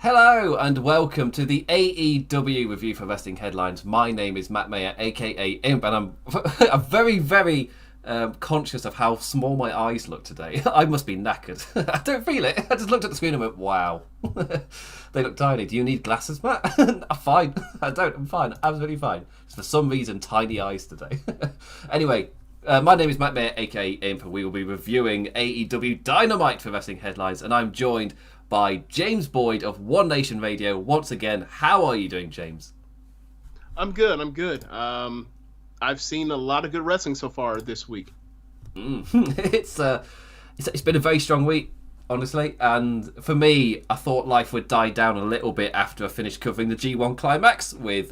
Hello and welcome to the AEW Review for Wrestling Headlines. My name is Matt Maher, aka Imp, and I'm very conscious of how small my eyes look today. I must be knackered. I don't feel it. I just looked at the screen and went, wow. They look tiny. Do you need glasses, Matt? I'm fine. I don't. I'm fine. Absolutely fine. Just for some reason, tiny eyes today. Anyway, my name is Matt Maher, aka Imp, and we will be reviewing AEW Dynamite for Wrestling Headlines, and I'm joined by James Boyd of One Nation Radio once again. How are you doing, James? I'm good. I've seen a lot of good wrestling so far this week. It's been a very strong week, honestly, and for me, I thought life would die down a little bit after I finished covering the G1 Climax with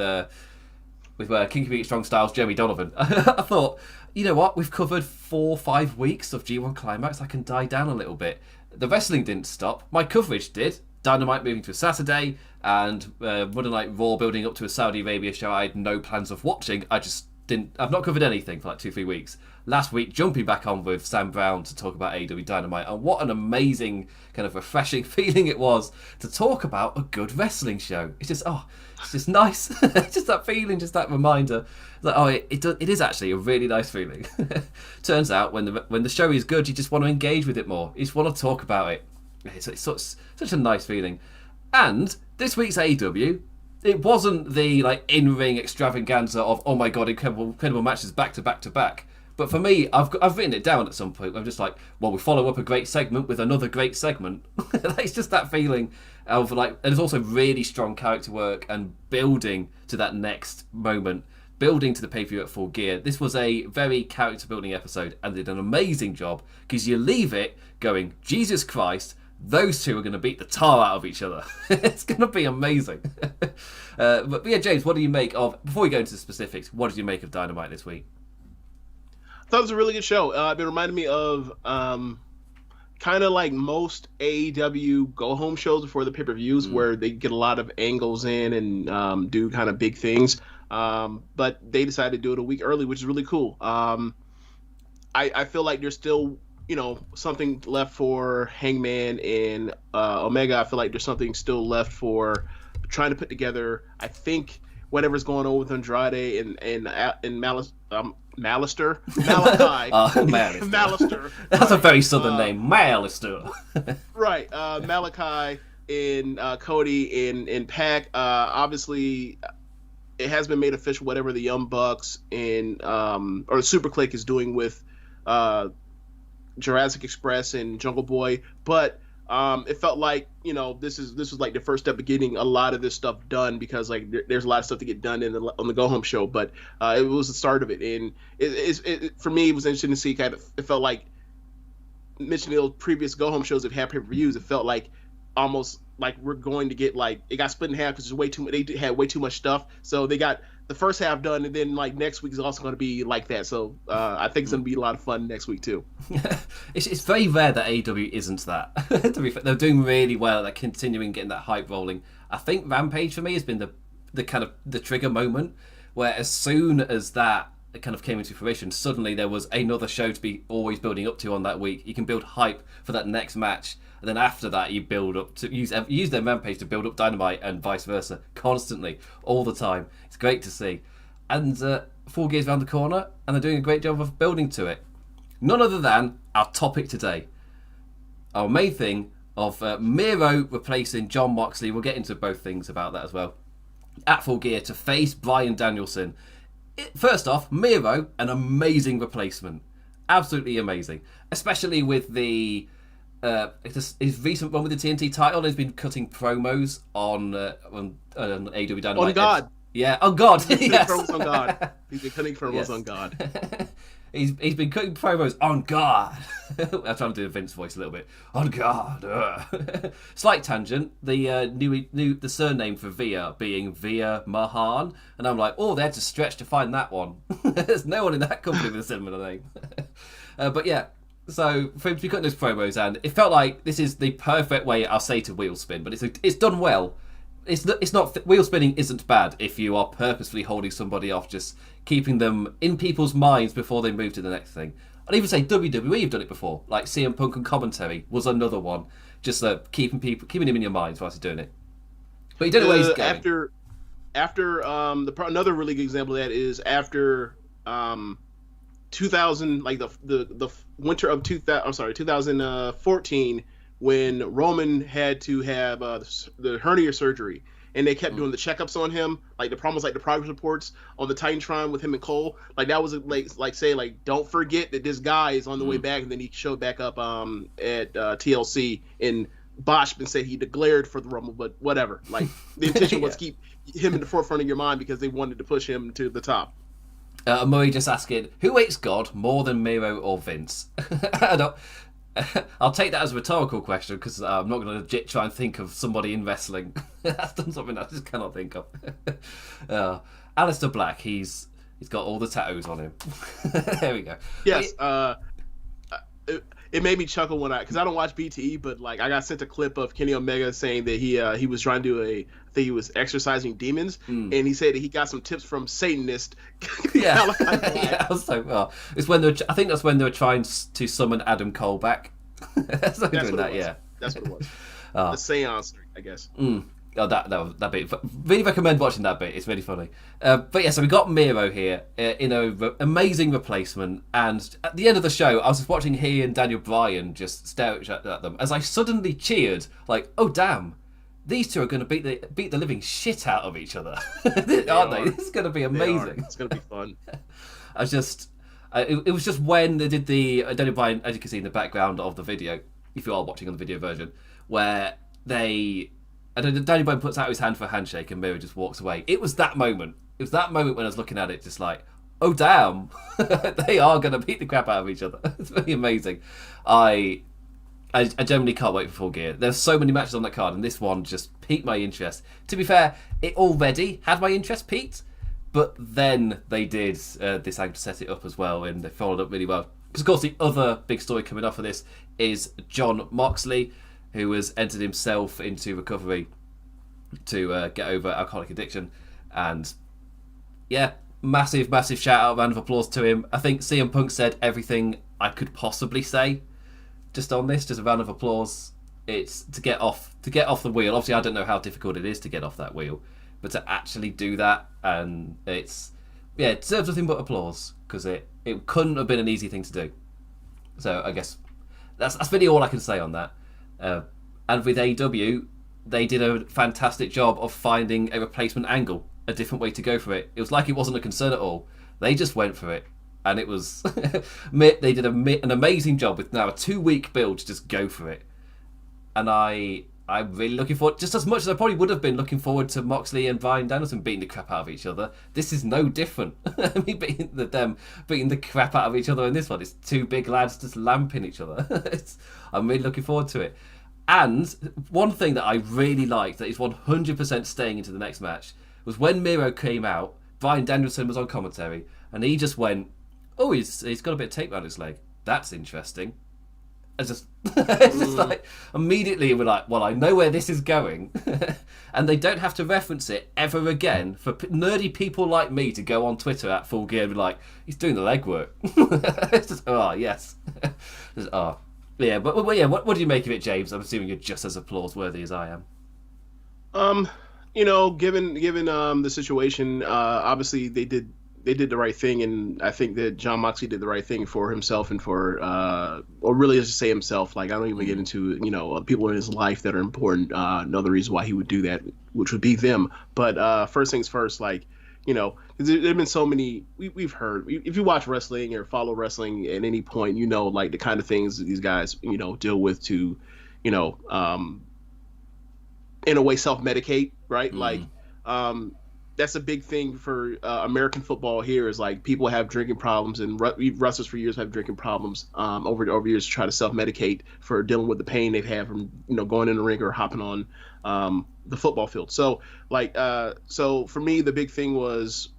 Kinky Pete Strong Styles, Jeremy Donovan. I thought, you know what, we've covered 4 or 5 weeks of G1 Climax, I can die down a little bit. The wrestling didn't stop. My coverage did. Dynamite moving to a Saturday and Monday Night Raw building up to a Saudi Arabia show I had no plans of watching. I've not covered anything for like 2-3 weeks. Last week, jumping back on with Sam Brown to talk about AEW Dynamite, and what an amazing kind of refreshing feeling it was to talk about a good wrestling show. It's just nice. It's just that feeling, just that reminder that it is actually a really nice feeling. Turns out when the show is good, you just want to engage with it more. You just want to talk about it. It's such a nice feeling. And this week's AEW, it wasn't the in-ring extravaganza of, oh my god, incredible matches back to back to back. But for me, I've written it down at some point. I'm just like, well, we follow up a great segment with another great segment. It's just that feeling of there's also really strong character work and building to that next moment, building to the pay-per-view at Full Gear. This was a very character-building episode and did an amazing job, because you leave it going, Jesus Christ, those two are going to beat the tar out of each other. It's going to be amazing. But yeah, James, what do you make of, before we go into the specifics, what did you make of Dynamite this week? I thought it was a really good show. It reminded me of kind of like most AEW go-home shows before the pay-per-views, where they get a lot of angles in and do kind of big things. But they decided to do it a week early, which is really cool. I feel like there's still, something left for Hangman and Omega. I feel like there's something still left for trying to put together, I think, whatever's going on with Andrade and Malachi. Malachi. That's a very southern name, Malachi. Right. Malachi and Cody and Pac. Obviously, it has been made official whatever the Young Bucks and or the Super Click is doing with Jurassic Express and Jungle Boy, but it felt like this was like the first step of getting a lot of this stuff done, because there's a lot of stuff to get done on the go home show, but it was the start of it, and for me it was interesting to see it felt like mentioning those previous go home shows that have pay-per-views. It felt like almost like we're going to get it got split in half because they had way too much stuff, so they got the first half done, and then next week is also going to be like that. So I think it's going to be a lot of fun next week too. It's very rare that AEW isn't that. To be fair, they're doing really well. They're continuing getting that hype rolling. I think Rampage for me has been the kind of the trigger moment, where as soon as that kind of came into fruition, suddenly there was another show to be always building up to on that week. You can build hype for that next match, and then after that you build up to use their Rampage to build up Dynamite, and vice versa, constantly, all the time. It's great to see. And Full Gear's around the corner, and they're doing a great job of building to it. None other than our topic today, our main thing of Miro replacing John Moxley. We'll get into both things about that as well. At Full Gear to face Bryan Danielson. First off, Miro, an amazing replacement. Absolutely amazing. Especially with his recent run with the TNT title. He's been cutting promos on AEW Dynamite. On God. Yeah, on God. Yes. Promos on God. He's been cutting promos on God. He's been cutting promos on God. I'm trying to do a Vince voice a little bit. On God. Slight tangent. The surname for Via being Via Mahan, and I'm like, they had to stretch to find that one. There's no one in that company with a similar name. But yeah. So for him to be cutting those promos, and it felt like this is the perfect way, I'll say, to wheel spin, but it's done well. It's not wheel spinning isn't bad if you are purposefully holding somebody off, just keeping them in people's minds before they move to the next thing. I'd even say WWE have done it before, like CM Punk and commentary was another one, just keeping him in your minds whilst you're doing it. But you don't know where he's going. After another really good example of that is after 2000, like the winter of 2014, when Roman had to have the hernia surgery, and they kept doing the checkups on him. Like the problem was like the progress reports on the Titantron with him and Cole. Like that was like saying like, don't forget that this guy is on the way back, and then he showed back up at TLC, and Bosch been said he declared for the Rumble, but whatever. Like the intention was to keep him in the forefront of your mind because they wanted to push him to the top. Murray just asking, who hates God more than Miro or Vince? I'll take that as a rhetorical question because I'm not going to legit try and think of somebody in wrestling that's done something I just cannot think of. Aleister Black, he's got all the tattoos on him. There we go. Yes, it made me chuckle because I don't watch BTE, but like I got sent a clip of Kenny Omega saying that he was trying to do I think he was exorcising demons, and he said that he got some tips from Satanist. Yeah, yeah. I was like, well, it's when I think that's when they were trying to summon Adam Cole back. That's what doing that. Yeah, that's what it was. The seance, I guess. Oh, that bit. Really recommend watching that bit. It's really funny. But yeah, so we got Miro here in a amazing replacement, and at the end of the show, I was just watching he and Daniel Bryan just stare at them as I suddenly cheered, like, oh damn, these two are going to beat the living shit out of each other, aren't they? This is going to be amazing. It's going to be fun. I was just, it was just when they did the Daniel Bryan, as you can see in the background of the video, if you are watching on the video version, where they. And Daniel Bryan puts out his hand for a handshake and Miro just walks away. It was that moment. It was that moment when I was looking at it just like, oh damn, they are going to beat the crap out of each other. It's really amazing. I genuinely can't wait for Full Gear. There's so many matches on that card and this one just piqued my interest. To be fair, it already had my interest piqued, but then they did this angle to set it up as well, and they followed up really well. Because of course the other big story coming off of this is Jon Moxley, who has entered himself into recovery to get over alcoholic addiction. And yeah, massive shout out, round of applause to him. I think CM Punk said everything I could possibly say just on this, just a round of applause. It's to get off the wheel. Obviously I don't know how difficult it is to get off that wheel, but to actually do that, and it deserves nothing but applause, because it couldn't have been an easy thing to do. So I guess that's really all I can say on that. And with AEW, they did a fantastic job of finding a replacement angle, a different way to go for it. It was like it wasn't a concern at all. They just went for it, and it was they did an amazing job with now a 2-week build to just go for it. And I'm really looking forward, just as much as I probably would have been looking forward to Moxley and Bryan Danielson beating the crap out of each other. This is no different. I mean, beating the crap out of each other in this one. It's two big lads just lamping each other. I'm really looking forward to it. And one thing that I really liked that is 100% staying into the next match was when Miro came out, Bryan Danielson was on commentary, and he just went, oh, he's got a bit of tape around his leg. That's interesting. It's just like, immediately we're like, well, I know where this is going. And they don't have to reference it ever again for nerdy people like me to go on Twitter at Full Gear and be like, he's doing the legwork. It's just, oh, yes. Just, oh. Yeah, but yeah, what do you make of it, James? I'm assuming you're just as applause worthy as I am. Given the situation, obviously they did the right thing, and I think that Jon Moxley did the right thing for himself and for, or really just say himself. Like, I don't even get into, people in his life that are important. Another reason why he would do that, which would be them. But first things first, like, there have been so many, we've heard, if you watch wrestling or follow wrestling at any point, like the kind of things that these guys, deal with to, in a way self-medicate, right? Like, that's a big thing for American football here, is like people have drinking problems, and wrestlers for years have drinking problems over years to try to self-medicate for dealing with the pain they've had from going in the ring or hopping on the football field. So so for me the big thing was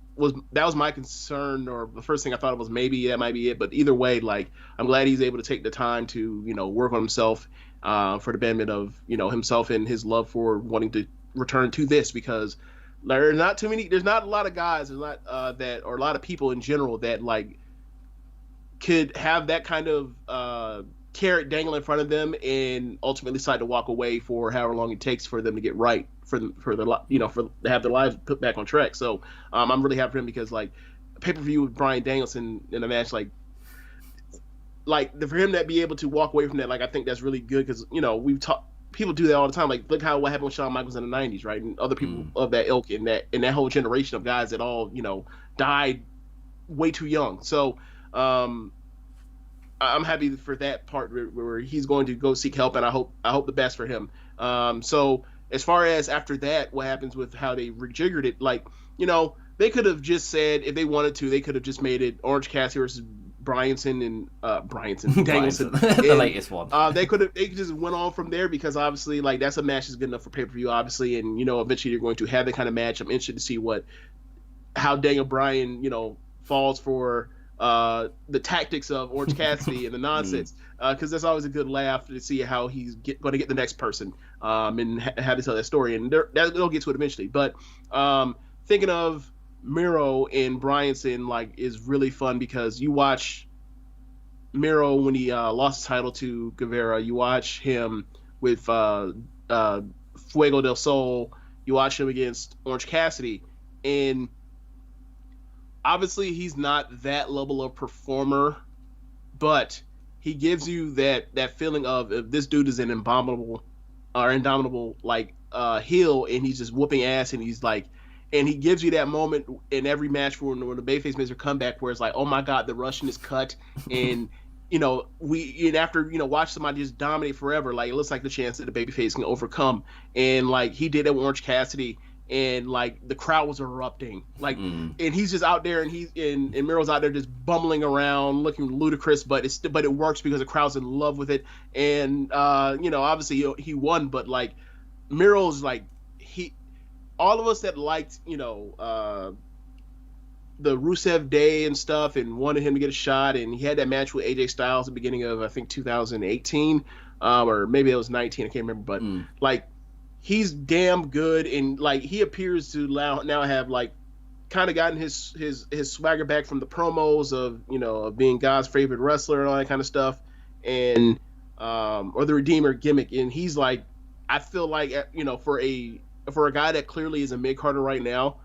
that was my concern, or the first thing I thought of was maybe that might be it. But either way, like, I'm glad he's able to take the time to work on himself for the betterment of himself and his love for wanting to return to this, because there's not a lot of guys, or a lot of people in general that like could have that kind of carrot dangle in front of them and ultimately decide to walk away for however long it takes for them to get right for the to have their lives put back on track. So I'm really happy for him because like pay-per-view with Bryan Danielson in a match like for him to be able to walk away from that, like I think that's really good because people do that all the time. Like look what happened with Shawn Michaels in the '90s, right? And other people of that ilk in that whole generation of guys that all died way too young. So I'm happy for that part where he's going to go seek help, and I hope the best for him. So as far as after that, what happens with how they rejiggered it, they could have just said if they wanted to, they could have just made it Orange Cassidy versus Danielson, the latest one. They just went on from there because obviously that's a match that's good enough for pay-per-view, obviously, and eventually you're going to have that kind of match. I'm interested to see how Daniel Bryan falls for the tactics of Orange Cassidy and the nonsense, because that's always a good laugh to see how he's going to get the next person and how to tell that story, and they'll get to it eventually. But thinking of Miro and Bryanson is really fun because you watch Miro when he lost the title to Guevara, you watch him with Fuego del Sol, you watch him against Orange Cassidy, and obviously he's not that level of performer, but he gives you that feeling of if this dude is an indomitable heel and he's just whooping ass and he's and he gives you that moment in every match when the babyface makes a comeback where it's like, oh my God, the Russian is cut, and after watch somebody just dominate forever, it looks like the chance that the babyface can overcome, and he did it with Orange Cassidy, and the crowd was erupting, and he's just out there, and Miro's out there just bumbling around, looking ludicrous, but it works because the crowd's in love with it, and obviously he won, but Miro's all of us that liked, the Rusev Day and stuff and wanted him to get a shot, and he had that match with AJ Styles at the beginning of, I think, 2018, or maybe it was 19, I can't remember, but, he's damn good, and, he appears to now have, kind of gotten his swagger back from the promos of being God's favorite wrestler and all that kind of stuff, and, or the Redeemer gimmick, and he's, I feel for a guy that clearly is a mid-carder right now,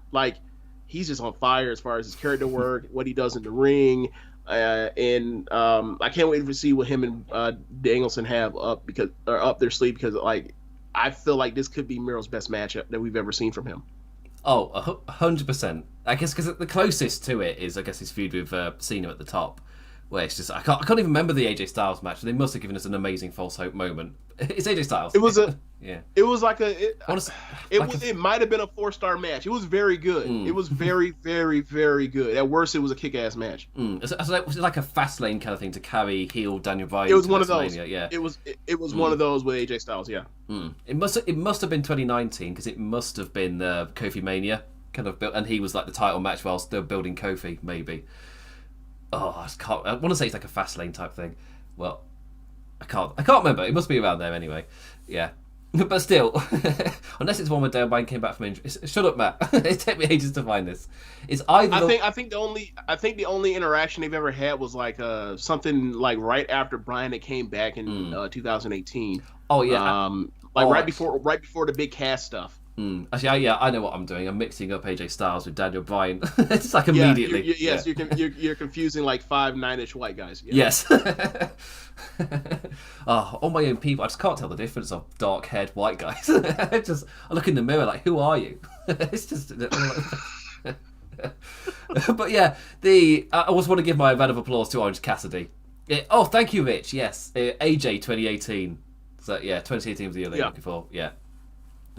he's just on fire as far as his character work, what he does in the ring, and I can't wait to see what him and Danielson have up their sleeve because I feel like this could be Miro's best matchup that we've ever seen from him. Oh, 100%. I guess because the closest to it is, I guess, his feud with Cena at the top, where it's just I can't even remember the AJ Styles match. They must have given us an amazing false hope moment. It's AJ Styles. It was yeah. It was it might have been a 4-star match. It was very good. It was very, very, very good. At worst, it was a kick-ass match. Was it like a fast lane kind of thing to carry heel Daniel Bryan? It was one of those. Yeah. It was one of those with AJ Styles. Yeah. It must have been 2019 because it must have been Kofi Mania kind of built, and he was the title match whilst they're building Kofi I want to say it's like a fast lane type thing. Well, I can't remember. It must be around there anyway. Yeah. But still, unless it's one where Daniel Bryan came back from injury. Shut up, Matt. It took me ages to find this. It's either. I think the only interaction they've ever had was something right after Bryan had came back in 2018. Oh yeah. Right before the big cast stuff. Actually, yeah, I know what I'm doing. I'm mixing up AJ Styles with Daniel Bryan. It's immediately. Yes, you're confusing 5'9" white guys. Yeah. Yes. All my own people. I just can't tell the difference of dark-haired white guys. I look in the mirror who are you? It's just. But yeah, I always want to give my round of applause to Orange Cassidy. Thank you, Rich. Yes, AJ 2018. So yeah, 2018 was the year they were looking for. Yeah.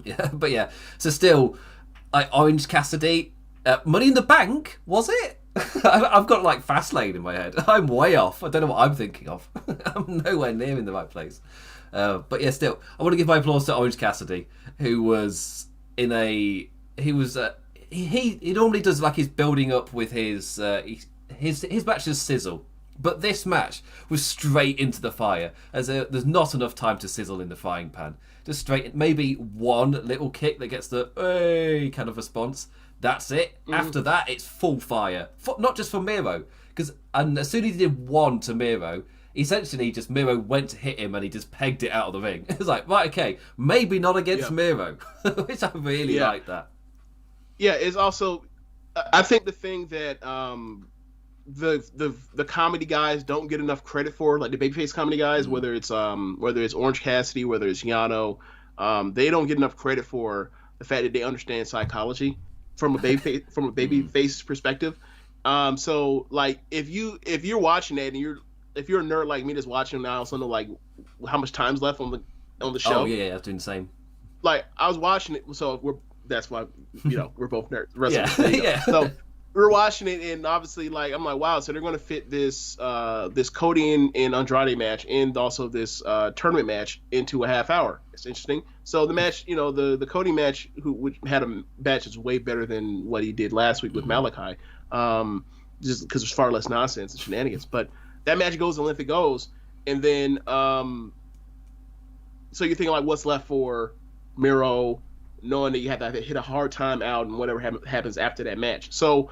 Yeah, but yeah. So still, Orange Cassidy, Money in the Bank, was it? I've got Fastlane in my head. I'm way off. I don't know what I'm thinking of. I'm nowhere near in the right place. But yeah, still, I want to give my applause to Orange Cassidy, who was he normally does his building up with his matches sizzle. But this match was straight into the fire, as there's not enough time to sizzle in the frying pan. Just straight, maybe one little kick that gets the hey kind of response. That's it. After that, it's full fire. Not just for Miro, and as soon as he did one to Miro, essentially just Miro went to hit him and he just pegged it out of the ring. It's like, right, okay, maybe not against Miro, which I really like that. Yeah, it's also, I think the thing that the comedy guys don't get enough credit for, like the babyface comedy guys, whether it's Orange Cassidy, whether it's Yano, they don't get enough credit for the fact that they understand psychology from a babyface perspective. So like if you're watching that and if you're a nerd like me that's watching now, I also know like how much time's left on the show. Oh yeah, I'm doing the same. Like I was watching it, so that's why we're both nerds. Yeah. So we're watching it, and obviously, like I'm like, wow. So they're going to fit this Cody and Andrade match, and also this tournament match into a half hour. It's interesting. So the match, the Cody match, which had a match that's way better than what he did last week with Malachi, just because there's far less nonsense and shenanigans. But that match goes the length it goes, and then so you're thinking like, what's left for Miro, knowing that you have to hit a hard time out and whatever happens after that match. So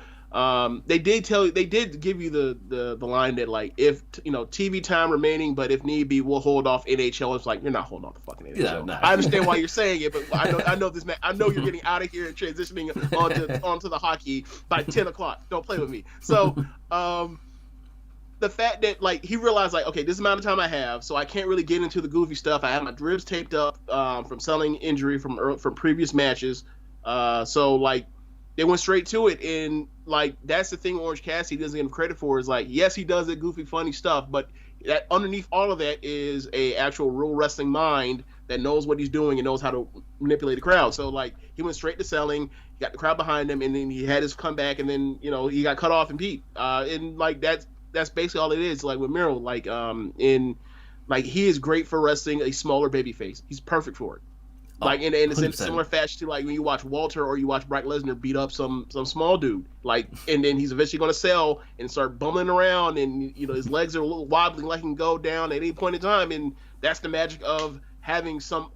they did give you the line that like if TV time remaining, but if need be, we'll hold off NHL. It's like you're not holding off the fucking NHL. Yeah, no. I understand why you're saying it, but I know this man. I know you're getting out of here and transitioning onto the hockey by 10 o'clock. Don't play with me. So the fact that like he realized like, okay, this amount of time I have, so I can't really get into the goofy stuff. I have my ribs taped up from selling injury from previous matches. So like they went straight to it, and like that's the thing Orange Cassidy doesn't give him credit for, is like, yes, he does the goofy funny stuff, but that underneath all of that is a actual real wrestling mind that knows what he's doing and knows how to manipulate the crowd. So like he went straight to selling, he got the crowd behind him, and then he had his comeback, and then he got cut off and beat. And like that's basically all it is. Like with Miro, like he is great for wrestling a smaller babyface. He's perfect for it. Like and it's in a similar fashion to like when you watch Walter or you watch Brock Lesnar beat up some small dude. Like and then he's eventually going to sell and start bumbling around, and his legs are a little wobbling, like he can go down at any point in time. And that's the magic of having some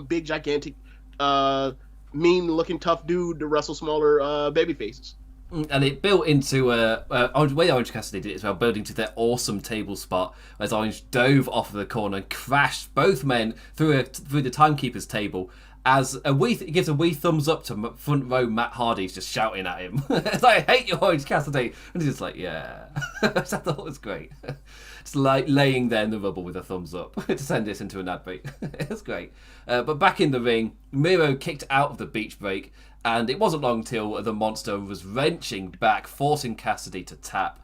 big gigantic mean looking tough dude to wrestle smaller baby faces. And it built into the way Orange Cassidy did it as well, building to their awesome table spot as Orange dove off of the corner and crashed both men through the timekeeper's table. As he gives a wee thumbs up to front row Matt Hardy's just shouting at him. It's like, I hate you, Orange Cassidy. And he's just like, yeah. Which I thought was great. Just like laying there in the rubble with a thumbs up to send this into an ad break. It's great. But back in the ring, Miro kicked out of the beach break, and it wasn't long till the monster was wrenching back, forcing Cassidy to tap.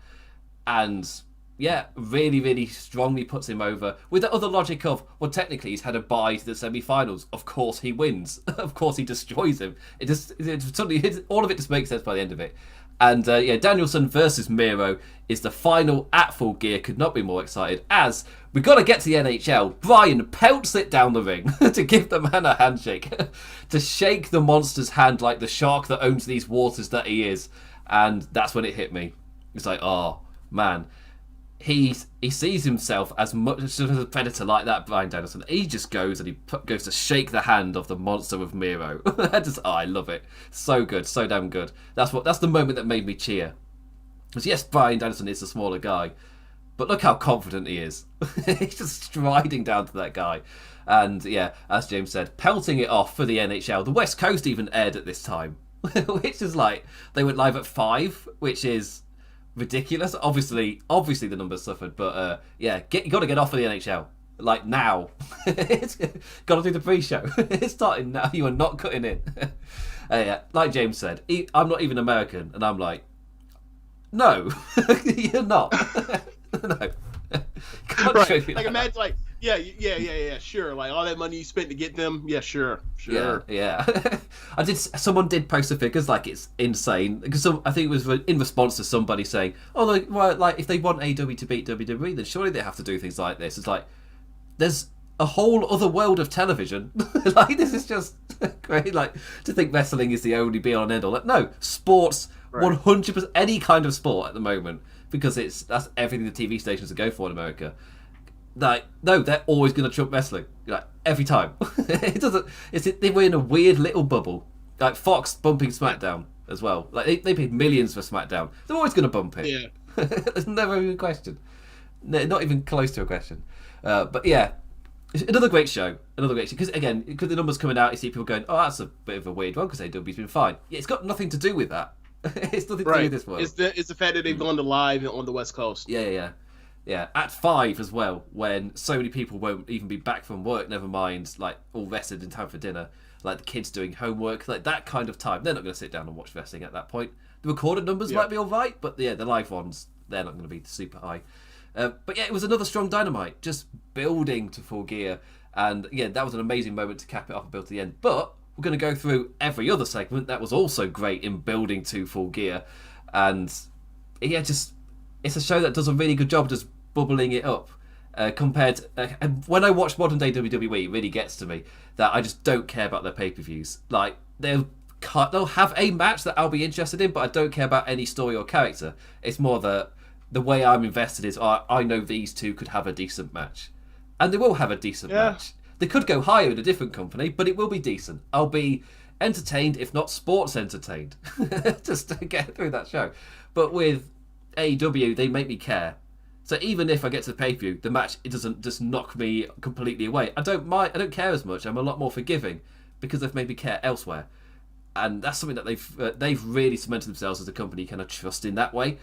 And yeah, really, really strongly puts him over with the other logic of, well, technically he's had a bye to the semi-finals. Of course he wins. Of course he destroys him. It suddenly, all of it just makes sense by the end of it. And Danielson versus Miro is the final at Full Gear. Could not be more excited, as we got to get to the NHL. Bryan pelts it down the ring to give the man a handshake, to shake the monster's hand like the shark that owns these waters that he is. And that's when it hit me. It's like, oh man, he sees himself as much as a predator like that, Bryan Danielson. He just goes and he goes to shake the hand of the monster of Miro. I love it. So good, so damn good. That's the moment that made me cheer. Because yes, Bryan Danielson is a smaller guy, but look how confident he is. He's just striding down to that guy. And yeah, as James said, pelting it off for the NHL. The West Coast even aired at this time, which is like, they went live at 5, which is ridiculous. Obviously the numbers suffered, but you got to get off of the NHL like now. It's got to do the pre-show. It's starting now. You are not cutting in. Yeah, like James said, I'm not even American, and I'm like, no, you're not. No. Right. Like imagine, like, yeah, sure. Like all that money you spent to get them, yeah, sure. Yeah. Someone did post the figures, like it's insane. Because I think it was in response to somebody saying, "Oh, like if they want AEW to beat WWE, then surely they have to do things like this." It's like there's a whole other world of television. Like this is just great. Like to think wrestling is the only be all and end all. Like, no, sports, 100%, any kind of sport at the moment, because that's everything the TV stations go for in America. Like, no, they're always going to trump wrestling, like every time. We're in a weird little bubble. Like Fox bumping SmackDown as well. Like they paid millions for SmackDown. They're always going to bump it. Yeah. There's never even a question. No, not even close to a question. But yeah, it's another great show. Because again, because the numbers coming out, you see people going, "Oh, that's a bit of a weird one," because AEW's been fine. Yeah, it's got nothing to do with that. It's nothing to do with this one. It's the fact that they've gone to live on the West Coast. Yeah. At 5 as well, when so many people won't even be back from work. Never mind, like all rested in time for dinner. Like the kids doing homework, like that kind of time. They're not going to sit down and watch wrestling at that point. The recorded numbers might be all right, but the live ones, they're not going to be super high. But yeah, it was another strong Dynamite, just building to Full Gear. And yeah, that was an amazing moment to cap it off and build to the end. But we're going to go through every other segment that was also great in building to Full Gear. And yeah, it's a show that does a really good job just bubbling it up. Compared and when I watch modern day WWE, it really gets to me that I just don't care about their pay-per-views. Like they'll have a match that I'll be interested in, but I don't care about any story or character. It's more the way I'm invested is I know these two could have a decent match, and they will have a decent match. They could go higher in a different company, but it will be decent. I'll be entertained, if not sports entertained, just to get through that show. But with AEW, they make me care. So even if I get to the pay-per-view, the match, it doesn't just knock me completely away. I don't care as much. I'm a lot more forgiving because they've made me care elsewhere. And that's something that they've really cemented themselves as a company kind of trust in that way.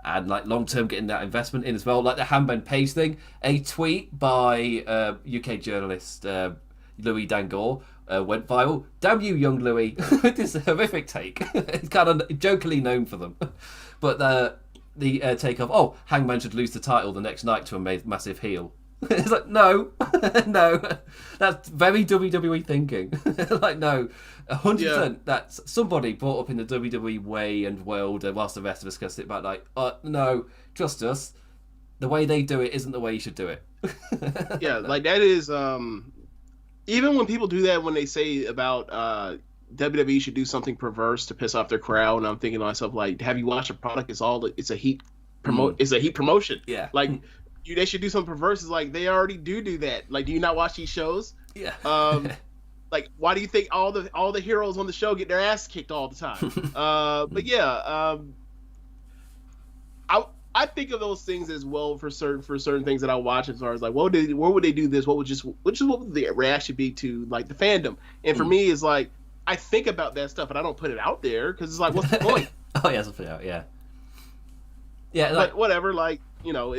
And like long-term getting that investment in as well. Like the Hanban Page thing, a tweet by UK journalist Louis Dangour went viral. Damn you, young Louis, with this horrific take. It's kind of jokingly known for them. But the take of, Hangman should lose the title the next night to a massive heel. It's like, no, that's very WWE thinking. Like, no, 100%. That's somebody brought up in the WWE way and world, whilst the rest of us discussed it. But like, no, trust us. The way they do it isn't the way you should do it. Yeah, like that is. Even when people do that, when they say about WWE should do something perverse to piss off their crowd, and I'm thinking to myself, like, have you watched a product? It's a heat promotion. Yeah, like. They should do something perverse. Is like they already do that. Like, do you not watch these shows? Yeah. Like, why do you think all the heroes on the show get their ass kicked all the time? But yeah, I think of those things as well for certain things that I watch as far as like, where would they do this? What would the reaction be to like the fandom? And for me, it's like I think about that stuff, and I don't put it out there because it's like, what's the point? Oh yeah, put it out. Yeah. Yeah. But whatever. Like, you know,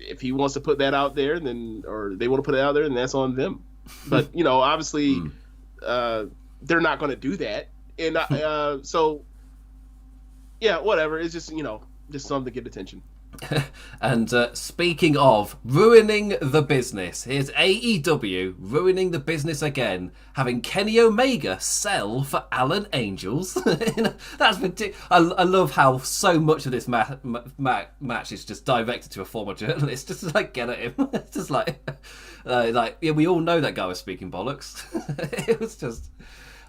if he wants to put that out there, then or they want to put it out there, then that's on them. But you know, obviously, they're not going to do that, and so yeah, whatever. It's just just something to get attention. And speaking of ruining the business, here's AEW ruining the business again, having Kenny Omega sell for Alan Angels. That's ridiculous. I love how so much of this match is just directed to a former journalist, just to like get at him. It's just like yeah, we all know that guy was speaking bollocks. It was just,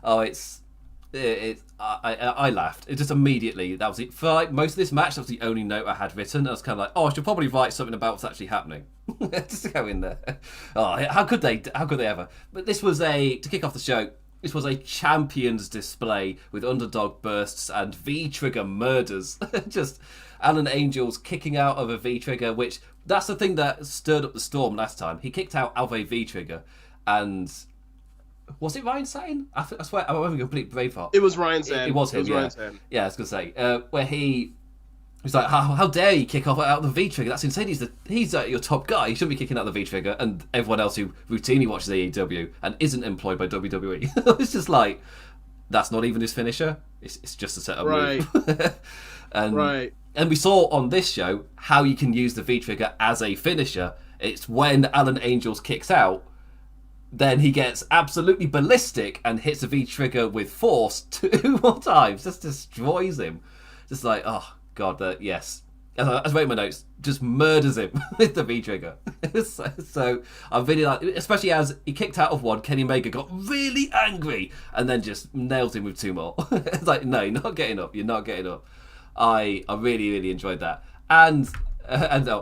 I laughed. It just immediately, that was it. For like most of this match, that was the only note I had written. I was kind of like, I should probably write something about what's actually happening. Just to go in there. How could they ever? But this was to kick off the show, this was a champions display with underdog bursts and V-trigger murders. Just Alan Angels kicking out of a V-trigger, which, that's the thing that stirred up the storm last time. He kicked out of a V-trigger, and... Was it Ryan Satin? I swear, I'm having a complete brain fart. It was Ryan Satin. It was him, yeah. Ryan Satin. Yeah, I was going to say. Where he was like, how dare you kick off out of the V-trigger? That's insane. He's your top guy. He shouldn't be kicking out the V-trigger. And everyone else who routinely watches AEW and isn't employed by WWE. It's just like, that's not even his finisher. It's just a setup move. And we saw on this show how you can use the V-trigger as a finisher. It's when Alan Angels kicks out, then he gets absolutely ballistic and hits the V-trigger with force 2 more times. Just destroys him. Just like, oh, God, yes. As I wrote in my notes, just murders him with the V-trigger. So I really like, especially as he kicked out of one, Kenny Omega got really angry and then just nails him with 2 more. It's like, no, you're not getting up. You're not getting up. I really, really enjoyed that. And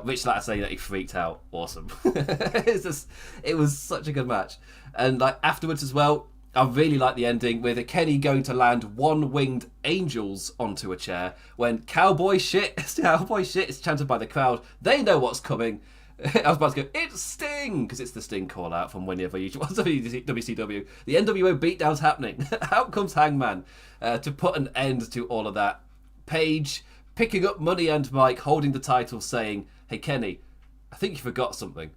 Rich Latta saying that he freaked out. Awesome. It was such a good match. And like afterwards as well, I really like the ending with Kenny going to land one-winged angels onto a chair when cowboy shit is chanted by the crowd. They know what's coming. I was about to go, it's Sting, because it's the Sting call out from whenever you watch WCW. The NWO beatdown's happening. Out comes Hangman to put an end to all of that. Paige picking up Money and Mike, holding the title, saying, hey Kenny, I think you forgot something.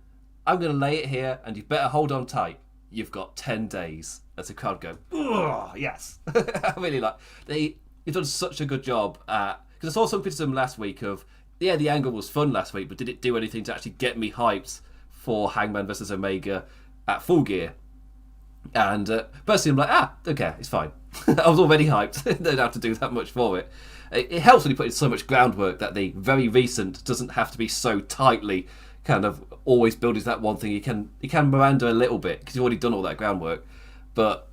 I'm going to lay it here and you better hold on tight. You've got 10 days. As the crowd go, oh, yes. I really like. They've done such a good job because I saw some criticism last week of, yeah, the angle was fun last week, but did it do anything to actually get me hyped for Hangman versus Omega at Full Gear? And personally, I'm like, okay, it's fine. I was already hyped. They don't have to do that much for it. It helps when you put in so much groundwork that the very recent doesn't have to be so tightly kind of always building that one thing. You can Miranda a little bit because you've already done all that groundwork. But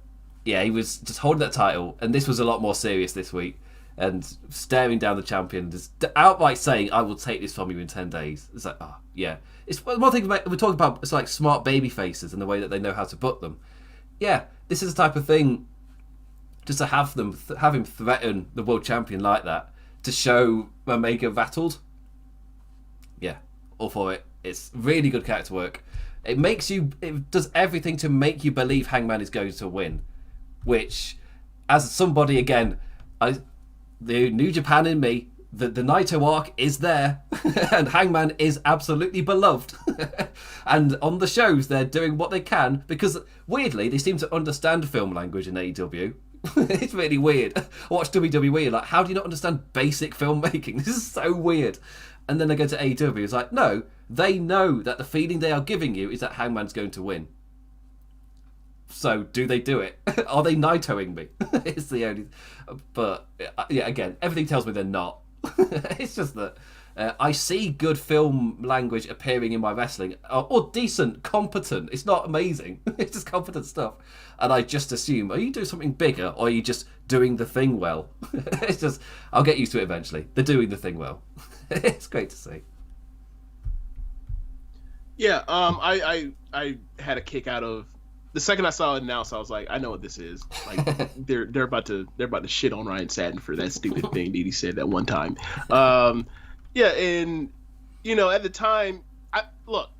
yeah, he was just holding that title, and this was a lot more serious this week. And staring down the champion, just outright saying, "I will take this from you in 10 days." It's like, oh yeah. It's one thing we're talking about. It's like smart baby faces and the way that they know how to book them. Yeah, this is the type of thing. Just to have him threaten the world champion like that to show Omega rattled. Yeah, all for it. It's really good character work. It does everything to make you believe Hangman is going to win, which, as somebody again, the New Japan in me, the Naito arc is there, and Hangman is absolutely beloved. And on the shows, they're doing what they can because weirdly they seem to understand film language in AEW. It's really weird. I watch WWE, like, how do you not understand basic filmmaking? This is so weird. And then they go to AEW, it's like, no, they know that the feeling they are giving you is that Hangman's going to win. So, do they do it? Are they Naitoing me? It's the only... But, yeah, again, everything tells me they're not. It's just that I see good film language appearing in my wrestling, or decent, competent. It's not amazing. It's just competent stuff. And I just assume, are you doing something bigger, or are you just doing the thing well? It's just, I'll get used to it eventually. They're doing the thing well. It's great to see. Yeah, I had a kick out of the second I saw it announced. I was like, I know what this is. Like they're about to shit on Ryan Satin for that stupid thing that he said that one time. Yeah, and at the time, look,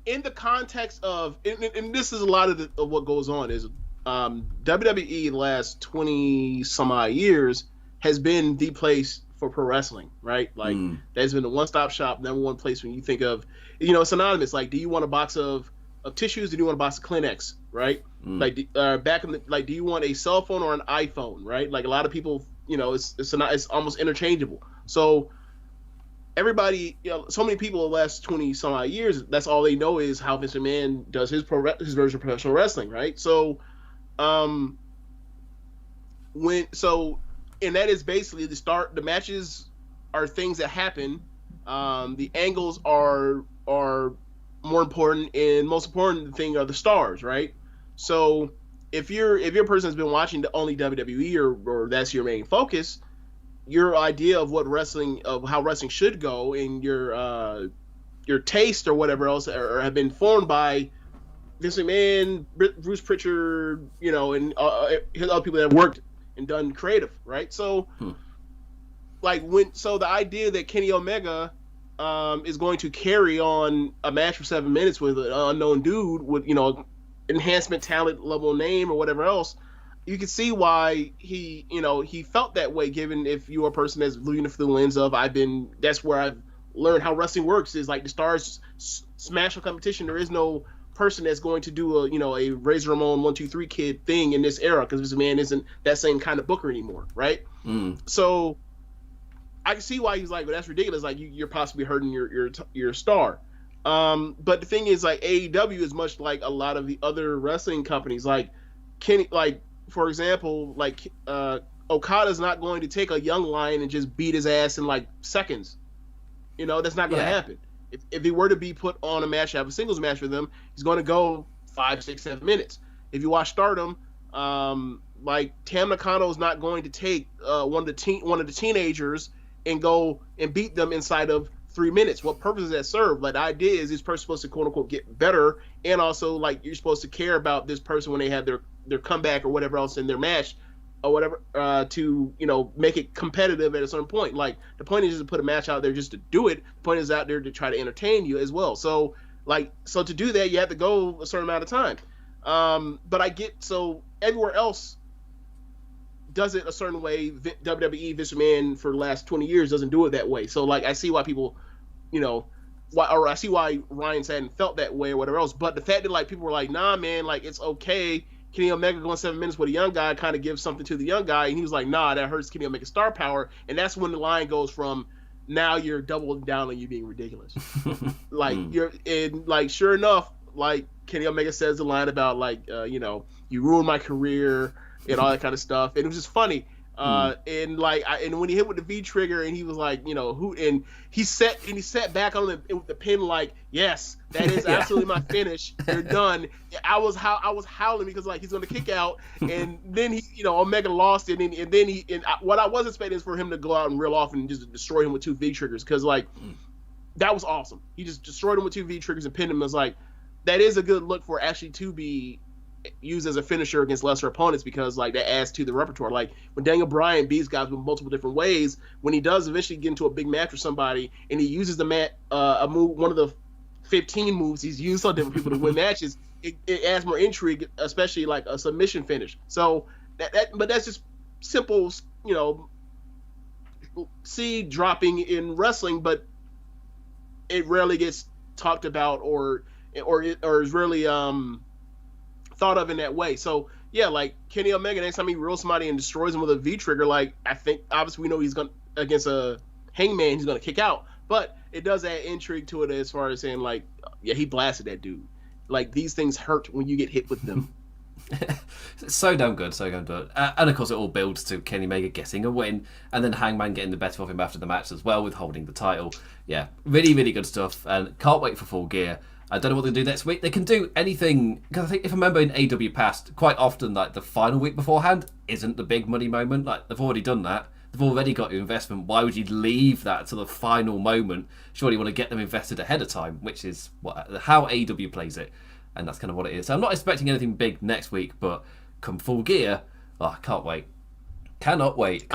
in the context of, and this is a lot of what goes on is WWE the last 20 some odd years has been the place for pro wrestling, right? Like there's been a one-stop shop, number one place when you think of, it's synonymous. Like, do you want a box of tissues, or do you want a box of Kleenex, right? Like back in the, like, do you want a cell phone or an iPhone, right? Like a lot of people, it's almost interchangeable. So everybody, so many people the last 20 some odd years, that's all they know is how Vince McMahon does his version of professional wrestling, right? So, and that is basically the matches are things that happen. The angles are more important, and most important thing are the stars, right? So if your person has been watching the only WWE or that's your main focus, your idea of how wrestling should go, and your taste or whatever else have been formed by Vince McMahon, Bruce Pritchard, and other people that have worked and done creative, right? So, the idea that Kenny Omega is going to carry on a match for 7 minutes with an unknown dude with enhancement talent level name or whatever else, you can see why he felt that way, given if you're a person that's looking through the lens of that's where I've learned how wrestling works, is like the stars smash a competition. There is no person that's going to do a Razor Ramon 1-2-3 kid thing in this era, because this man isn't that same kind of booker anymore, right? So I can see why he's like, well, that's ridiculous. Like you're possibly hurting your star. But the thing is, like, AEW is much like a lot of the other wrestling companies. Like Kenny, like for example, like Okada's not going to take a young lion and just beat his ass in like seconds. That's not going to happen. If he were to be put on a match, have a singles match with him, he's going to go 5, 6, 7 minutes. If you watch Stardom, like Tam Nakano is not going to take one of the teenagers and go and beat them inside of 3 minutes. What purpose does that serve? Like, the idea is this person's supposed to quote unquote get better, and also like you're supposed to care about this person when they have their comeback or whatever else in their match or whatever to make it competitive at a certain point. Like the point is just to put a match out there just to do it. The point is out there to try to entertain you as well. So to do that you have to go a certain amount of time. But I get so everywhere else does it a certain way. WWE, Vince McMahon for the last 20 years doesn't do it that way. So like I see why people, I see why Ryan hadn't felt that way or whatever else. But the fact that like people were like, nah, man, like it's okay. Kenny Omega going 7 minutes with a young guy kind of gives something to the young guy, and he was like, nah, that hurts Kenny Omega's star power. And that's when the line goes from now you're doubling down on you being ridiculous. Like sure enough, like Kenny Omega says the line about like you ruined my career and all that kind of stuff, and it was just funny. And when he hit with the V trigger and he was like, and he sat back on with the pin like, yes, that is absolutely my finish. You're done. I was howling because like he's gonna kick out, and then he, Omega lost it, and then what I was expecting is for him to go out and reel off and just destroy him with 2 V triggers, because like that was awesome. He just destroyed him with 2 V triggers and pinned him. I was like, that is a good look for actually to be used as a finisher against lesser opponents, because like that adds to the repertoire. Like when Daniel Bryan beats guys with multiple different ways, when he does eventually get into a big match with somebody and he uses a move, one of the 15 moves he's used on different people to win matches, it adds more intrigue, especially like a submission finish. So but that's just simple, seed dropping in wrestling, but it rarely gets talked about or is really thought of in that way. So yeah, like Kenny Omega, next time he rolls somebody and destroys him with a V trigger, like I think obviously we know he's going against a Hangman, he's going to kick out, but it does add intrigue to it as far as saying like, yeah, he blasted that dude. Like these things hurt when you get hit with them. So damn good. And of course it all builds to Kenny Omega getting a win, and then Hangman getting the better of him after the match as well with holding the title. Yeah, really, really good stuff, and can't wait for Full Gear. I don't know what they do next week. They can do anything, because I think if I remember in AEW past, quite often like the final week beforehand isn't the big money moment. Like they've already done that. They've already got your investment. Why would you leave that to the final moment? Surely you want to get them invested ahead of time, which is how AEW plays it, and that's kind of what it is. So I'm not expecting anything big next week, but come Full Gear, I can't wait. Cannot wait.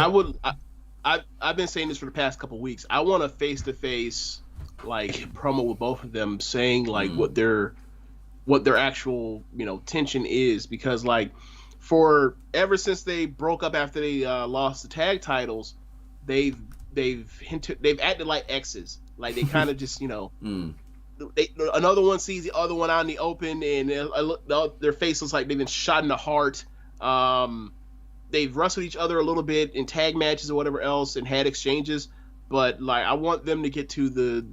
I've been saying this for the past couple weeks. I want a face-to-face like promo with both of them saying like what their actual tension is, because like for ever since they broke up after they lost the tag titles, they've acted like exes. Like they kind of just another one sees the other one out in the open, and their face looks like they've been shot in the heart. They've wrestled each other a little bit in tag matches or whatever else and had exchanges, but like I want them to get to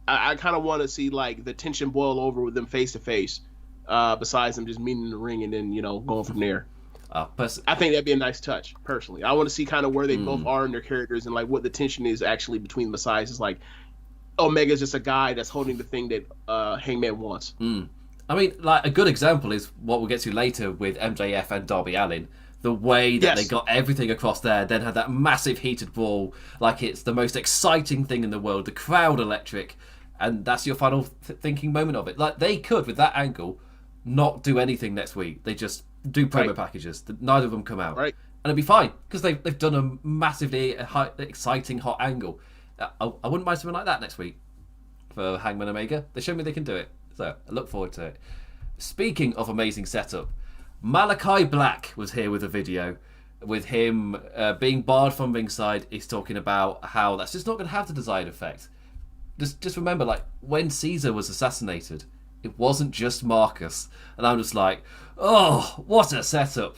I kind of want to see like the tension boil over with them face to face, besides them just meeting in the ring and then going from there. I think that'd be a nice touch. Personally, I want to see kind of where they both are in their characters and like what the tension is actually between them, besides it's like Omega's just a guy that's holding the thing that Hangman wants. I mean, like a good example is what we'll get to later with MJF and Darby Allin. The way that they got everything across there, then had that massive heated brawl, like it's the most exciting thing in the world, the crowd electric, and that's your final thinking moment of it. Like they could, with that angle, not do anything next week. They just do promo packages. Neither of them come out. Right. And it'd be fine, because they've done a massively exciting hot angle. I wouldn't mind something like that next week for Hangman Omega. They showed me they can do it, so I look forward to it. Speaking of amazing setup, Malachi Black was here with a video with him being barred from ringside. He's talking about how that's just not going to have the desired effect. Just remember, like, when Caesar was assassinated, it wasn't just Marcus. And I'm just like, oh, what a setup.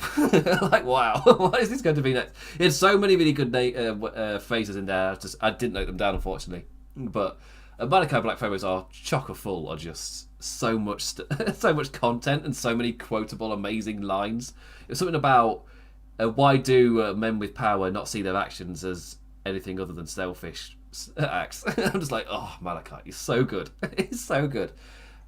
Like, wow, what is this going to be next? He had so many really good phrases in there. I didn't note them down, unfortunately. But Malachi Black promos are chocker full of just so much so much content and so many quotable, amazing lines. It's something about why do men with power not see their actions as anything other than selfish acts? I'm just like, oh, Malachi, he's so good. He's so good.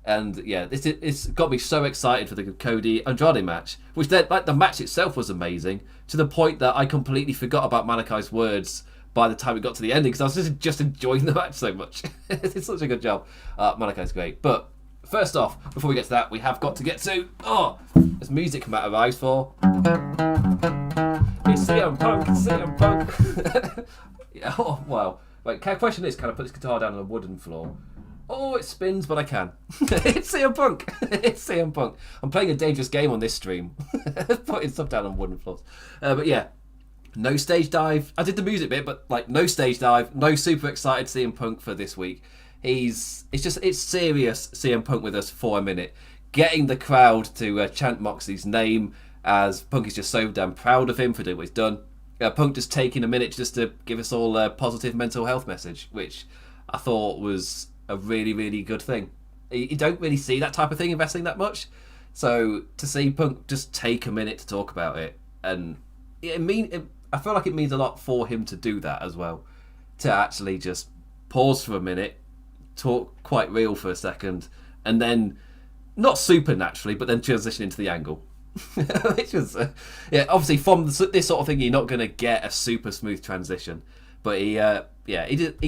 And yeah, it's got me so excited for the Cody Andrade match, which then, like, the match itself was amazing to the point that I completely forgot about Malachi's words by the time it got to the ending, because I was just enjoying the match so much. It's such a good job. Malachi's great. But first off, before we get to that, we have got to get to there's music Matt arrives for. It's CM Punk, CM Punk. Yeah, oh wow. Wait, question is, can I put this guitar down on a wooden floor? Oh, it spins, but I can. It's CM Punk. It's CM Punk. I'm playing a dangerous game on this stream. Putting stuff down on wooden floors. But yeah, no stage dive. I did the music bit, but like no stage dive. No super excited CM Punk for this week. It's serious CM Punk with us for a minute. Getting the crowd to chant Moxley's name as Punk is just so damn proud of him for doing what he's done. Punk just taking a minute just to give us all a positive mental health message, which I thought was a really, really good thing. You don't really see that type of thing in wrestling that much. So to see Punk just take a minute to talk about it, and I feel like it means a lot for him to do that as well. To actually just pause for a minute, talk quite real for a second, and then, not supernaturally, but then transition into the angle. Which was, obviously from this sort of thing, you're not going to get a super smooth transition. But he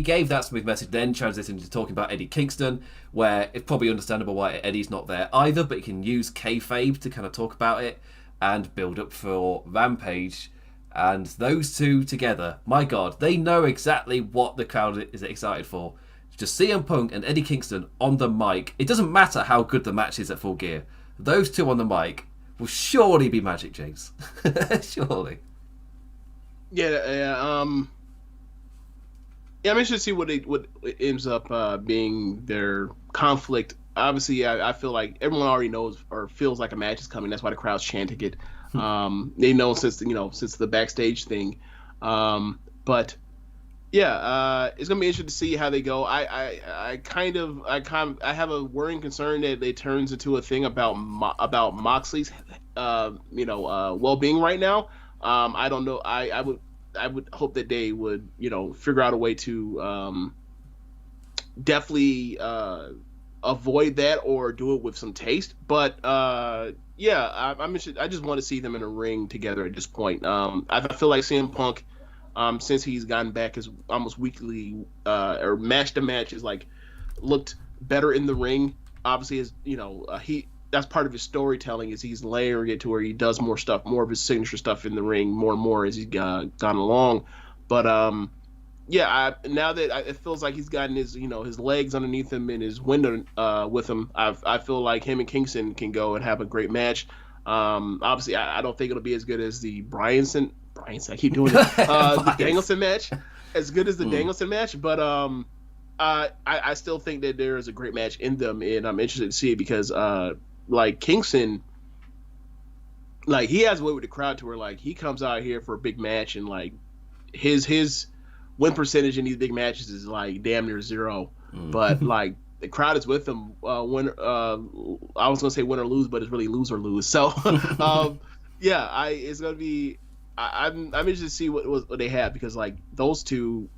gave that smooth message, then transitioned into talking about Eddie Kingston, where it's probably understandable why Eddie's not there either, but he can use kayfabe to kind of talk about it and build up for Rampage. And those two together, my God, they know exactly what the crowd is excited for. Just CM Punk and Eddie Kingston on the mic. It doesn't matter how good the match is at Full Gear. Those two on the mic will surely be magic, James. Surely. Yeah, I'm interested to see what ends up being their conflict. Obviously, I feel like everyone already knows or feels like a match is coming. That's why the crowd's chanting it. They know since the backstage thing. But yeah, it's gonna be interesting to see how they go. I have a worrying concern that it turns into a thing about Moxley's well-being right now. I don't know. I would hope that they would figure out a way to definitely avoid that or do it with some taste. But I'm interested. I just want to see them in a ring together at this point. I feel like CM Punk, since he's gotten back his almost weekly or match to match, is like looked better in the ring. Obviously, that's part of his storytelling is he's layering it to where he does more stuff, more of his signature stuff in the ring, more and more as he's gone along. But now that it feels like he's gotten his his legs underneath him and his wind with him, I feel like him and Kingston can go and have a great match. Obviously, I don't think it'll be as good as the Bryanson. I keep doing it. The Danielson match, as good as the Danielson match, but I still think that there is a great match in them, and I'm interested to see it because like Kingston, like he has a way with the crowd to where like he comes out here for a big match and like his win percentage in these big matches is like damn near zero, but like the crowd is with him. I was gonna say win or lose, but it's really lose or lose. So it's gonna be. I'm interested to see what they have because like those two,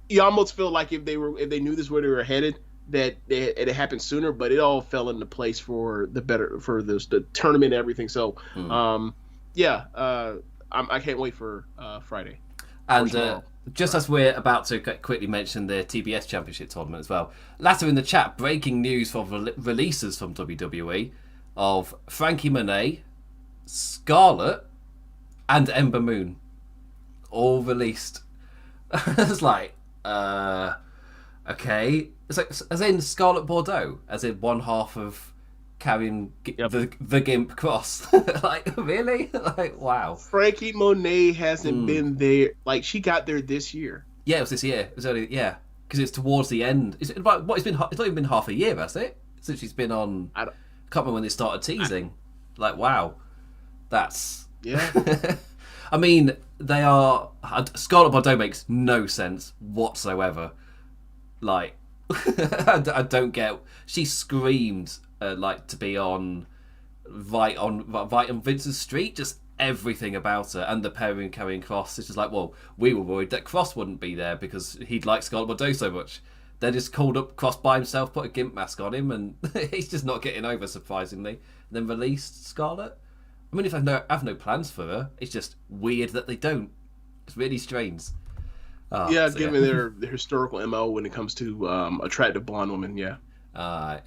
you almost feel like if they knew this where they were headed, that it happened sooner, but it all fell into place for the tournament and everything. So I can't wait for Friday. And just as we're about to quickly mention the TBS Championship Tournament as well, later in the chat, breaking news from releases from WWE of Frankie Monet, Scarlett, and Ember Moon all released. It's like, okay. It's like, as in Scarlett Bordeaux, as in one half of carrying the Gimp cross. Like, really? Like, wow. Frankie Monet hasn't been there. Like, she got there this year. Yeah, it was this year. It was only, because it's towards the end. It's not even been half a year, has it? Since she's been on. I can't remember when they started teasing. Like, wow. That's. Yeah. I mean, they are. Scarlett Bordeaux makes no sense whatsoever. Like, I don't get. She screamed like to be on Vince's street. Just everything about her and the pairing carrying Cross. It's just like, well, we were worried that Cross wouldn't be there because he'd like Scarlett Bordeaux so much. They just called up Cross by himself, put a Gimp mask on him, and he's just not getting over, surprisingly. And then released Scarlett. I mean, if I have no plans for her, it's just weird that they don't. It's really strange. Given their historical MO when it comes to attractive blonde women, yeah. Alright.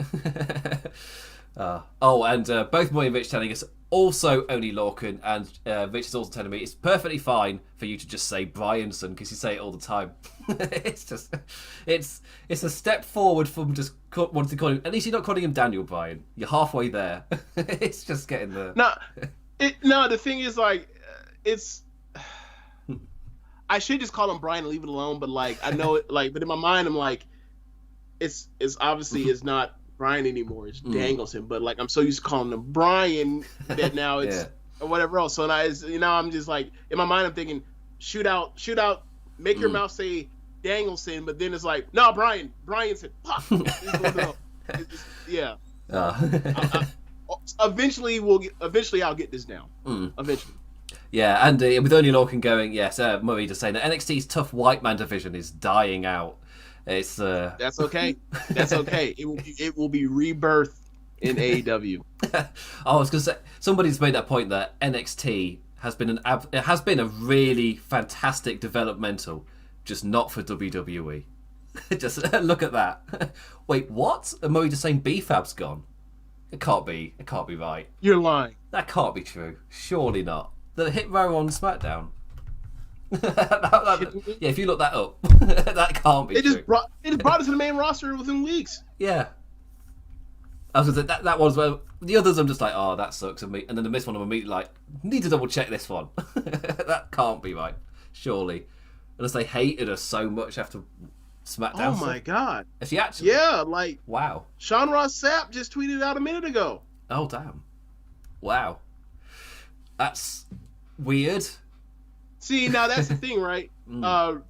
And both Moy and Rich telling us also only Lorcan, and Rich is also telling me it's perfectly fine for you to just say Bryanson because you say it all the time. it's a step forward from just wanting to call him. At least you're not calling him Daniel Bryan. You're halfway there. It's just getting there. No, the thing is like it's. I should just call him Bryan and leave it alone, but like I know it, like, but in my mind I'm like, it's obviously it's not Bryan anymore. It's Danielson, but like I'm so used to calling him Bryan that now it's or whatever else. So now I'm just like in my mind I'm thinking shoot out, make your mouth say Danielson, but then it's like no Bryanson. Eventually I'll get this down. Eventually. Yeah, and with only Lorcan going, yes, Murray just saying that NXT's tough white man division is dying out. It's that's okay. That's okay. It will be rebirth in AEW. I was going to say somebody's made that point that NXT has been a really fantastic developmental, just not for WWE. Just look at that. Wait, what? Are Murray just saying B-Fab's gone? It can't be right. You're lying. That can't be true. Surely not. The hit row on SmackDown. Yeah, if you look that up, that can't be true. It just brought us to the main roster within weeks. Yeah. I was gonna say that one's where the others I'm just like, oh, that sucks, and then the missed one I'm immediately like, need to double check this one. That can't be right, surely. Unless they hated us so much after SmackDown. Oh my god. Is he actually? Yeah, like wow. Sean Ross Sapp just tweeted out a minute ago. Oh damn. Wow. That's weird. See, now that's the thing, right? A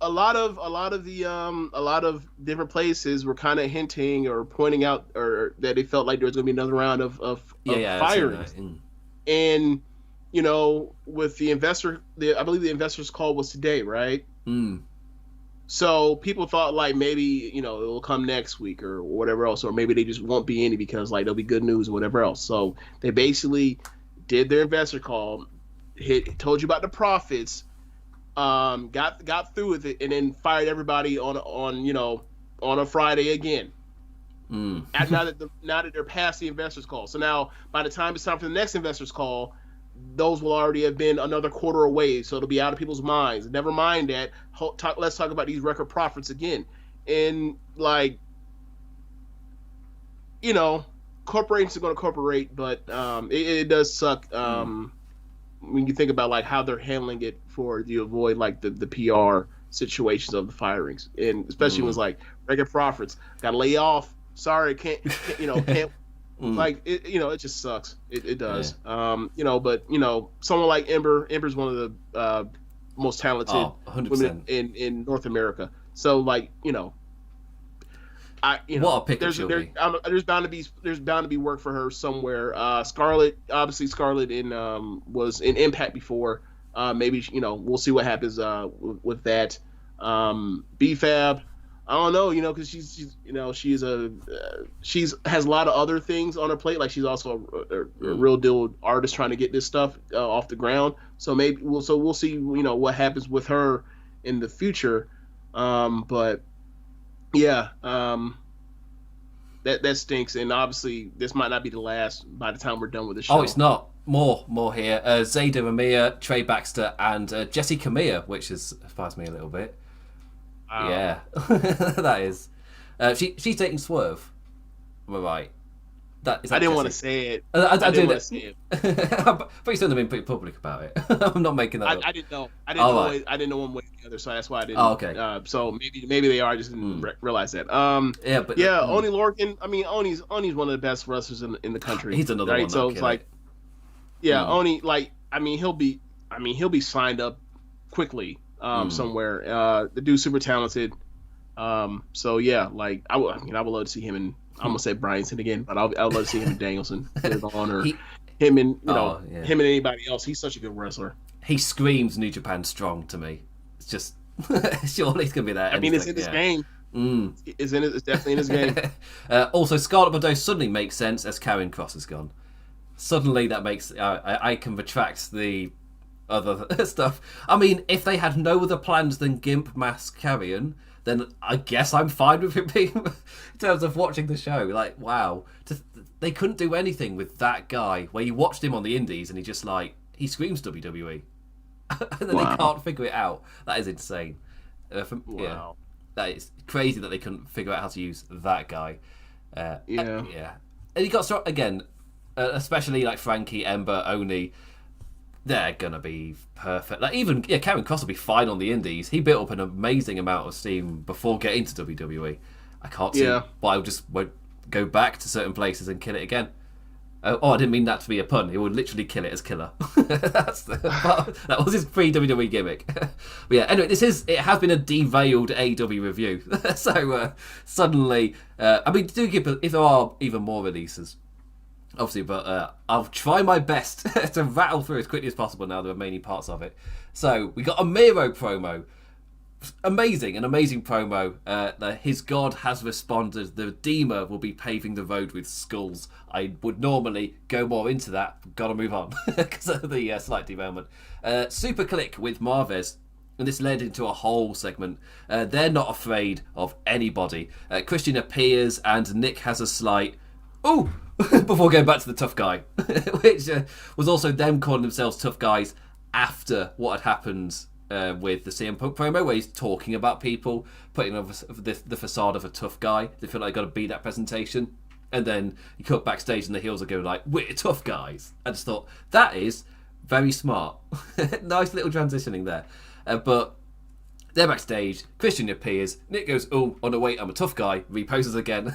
lot of different places were kind of hinting or pointing out or that they felt like there was going to be another round of firings. And you know, with I believe the investors call was today, right? So people thought like maybe, you know, it will come next week or whatever else, or maybe they just won't be any because like there'll be good news or whatever else. So they basically did their investor call, told you about the profits, got through with it, and then fired everybody on a Friday again. And now that they're past the investors call, so now by the time it's time for the next investors call, those will already have been another quarter away, so it'll be out of people's minds. Never mind that. Let's talk about these record profits again. And like, you know, corporations are going to corporate, but it does suck when you think about like how they're handling it for to avoid like the PR situations of the firings, and especially when it's like record profits, got to lay off. Sorry, can't. Like it, you know, it just sucks. It does. Yeah. You know, but you know, someone like Ember's one of the most talented women in North America. So like, you know, what a pick there's bound to be work for her somewhere. Scarlett was in Impact before. Maybe, you know, we'll see what happens with that. B-Fab, I don't know, you know, because she's you know, she's has a lot of other things on her plate. Like she's also a real deal artist trying to get this stuff off the ground. So maybe we'll see, you know, what happens with her in the future. But yeah, that stinks, and obviously this might not be the last by the time we're done with the show. Oh, it's not. More here. Zayda Ramia, Trey Baxter, and Jessie Camilla, which has surprised me a little bit. Yeah, that is. She's dating Swerve. Am I right? I didn't want to say it. I didn't want to say it. But you still have been pretty public about it. I'm not making that up. I didn't know. I didn't know one way or the other, so that's why I didn't. Oh, okay. So maybe they are, just didn't realize that. Yeah, Oni Lorcan. I mean, Oni's one of the best wrestlers in the country. He's another one. So it's like, yeah, Oni. Like, I mean, he'll be signed up quickly somewhere. The dude's super talented. So yeah, like I would love to see him in. I'm gonna say Bryanson again, but I would love to see him and Danielson or him and him and anybody else. He's such a good wrestler. He screams New Japan strong to me. It's just surely he's gonna be there. I mean, it's in his game. It's definitely in his game. Also, Scarlett Bordeaux suddenly makes sense as Karrion Kross is gone. Suddenly that makes I can retract the other stuff. I mean, if they had no other plans than Gimp, Mask, Karrion, then I guess I'm fine with it being in terms of watching the show. Like, wow, they couldn't do anything with that guy where you watched him on the indies and he screams WWE. And then they can't figure it out. That is insane. Yeah, that is crazy that they couldn't figure out how to use that guy. Yeah. And he got struck again, especially like Frankie, Ember, Oni. They're gonna be perfect. Like even Karen Cross will be fine on the indies. He built up an amazing amount of steam before getting to WWE. I can't see why I just won't go back to certain places and kill it again. I didn't mean that to be a pun. He would literally kill it as Killer. That was his pre-WWE gimmick. But yeah, anyway, it has been a derailed AEW review. So suddenly, do give if there are even more releases, obviously, but I'll try my best to rattle through as quickly as possible now the remaining parts of it. So we got a Miro promo. An amazing promo. His god has responded. The Redeemer will be paving the road with skulls. I would normally go more into that. Gotta move on because of the slight derailment. Super click with Marvez. And this led into a whole segment. They're not afraid of anybody. Christian appears and Nick has a slight... Ooh! Before going back to the tough guy. Which was also them calling themselves tough guys after what had happened... with the CM Punk promo where he's talking about people, putting on the facade of a tough guy. They feel like they've got to be that presentation. And then you cut backstage and the heels are going like, we're tough guys. I just thought, that is very smart. Nice little transitioning there. But they're backstage, Christian appears, Nick goes, oh no wait, I'm a tough guy, reposes again.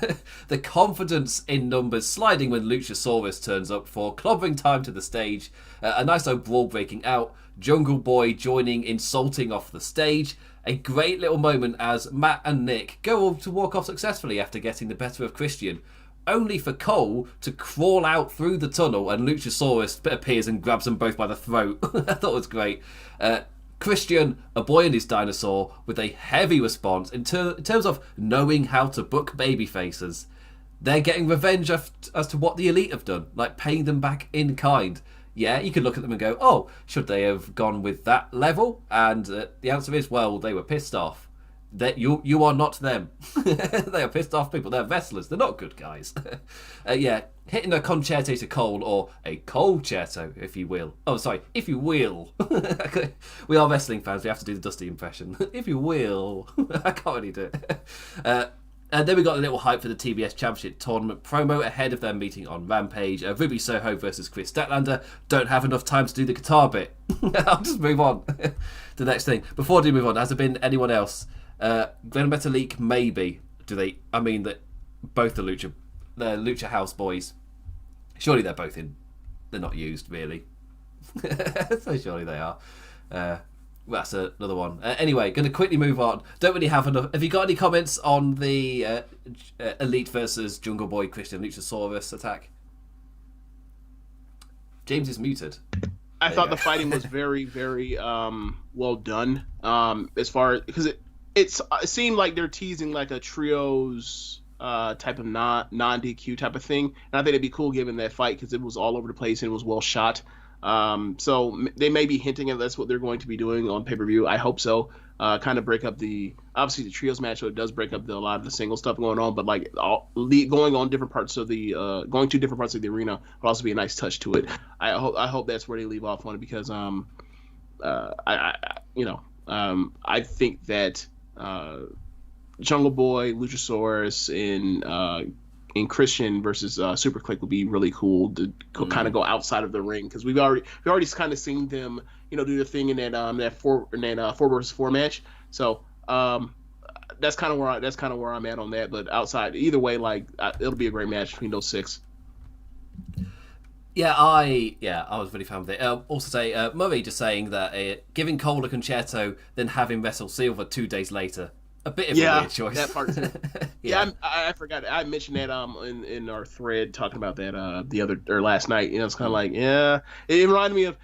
The confidence in numbers sliding when Luchasaurus turns up for clobbering time to the stage. A nice old brawl breaking out. Jungle Boy joining, insulting off the stage. A great little moment as Matt and Nick go to walk off successfully after getting the better of Christian, only for Cole to crawl out through the tunnel and Luchasaurus appears and grabs them both by the throat. I thought it was great. Christian, a boy and his dinosaur, with a heavy response in terms of knowing how to book baby faces. They're getting revenge as to what the Elite have done, like paying them back in kind. Yeah, you could look at them and go, oh, should they have gone with that level? And the answer is, well, they were pissed off. That you are not them. They are pissed off people. They're wrestlers. They're not good guys. Hitting a concerto to Cole, or a Cole-certo, if you will. Oh, sorry, if you will. We are wrestling fans. We have to do the Dusty impression. If you will. I can't really do it. And then we got a little hype for the TBS Championship Tournament promo ahead of their meeting on Rampage. Ruby Soho versus Chris Statlander. Don't have enough time to do the guitar bit. I'll just move on to the next thing. Before I do move on, has there been anyone else? Glenn Metalik, maybe. I mean that both the Lucha House boys, surely they're both in. They're not used, really. So surely they are. That's another one. Anyway, going to quickly move on. Don't really have enough. Have you got any comments on the Elite versus Jungle Boy Christian Luchasaurus attack? James is muted. I thought the fighting was very, very well done. As far as, because it seemed like they're teasing like a trios type of non DQ type of thing, and I think it'd be cool given that fight because it was all over the place and it was well shot. So they may be hinting at that's what they're going to be doing on pay-per-view. I hope so. Kind of break up obviously the trios match, so it does break up a lot of the single stuff going on, but like going to different parts of the arena would also be a nice touch to it. I hope that's where they leave off on it because I think that Jungle Boy, Luchasaurus, and Christian versus Super Click would be really cool to kind of go outside of the ring because we've already kind of seen them, do the thing in that 4 versus 4 match. So that's kind of where I'm at on that. But outside, either way, it'll be a great match between those 6. Yeah, I was really fan of it. Also say Murray just saying that giving Cole a concerto, then having wrestle Silver 2 days later. A bit of a weird choice. That part too. Yeah, I forgot. I mentioned that in our thread talking about that last night. It's kind of like it reminded me of,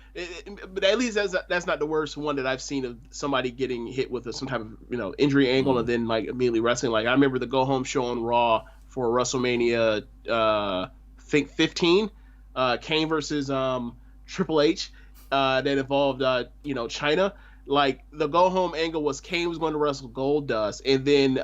but at least that's not the worst one that I've seen of somebody getting hit with some type of injury angle and then like immediately wrestling. Like I remember the go home show on Raw for WrestleMania, I think 15, Kane versus Triple H, that involved China. like the go home angle was Kane was going to wrestle Goldust, and then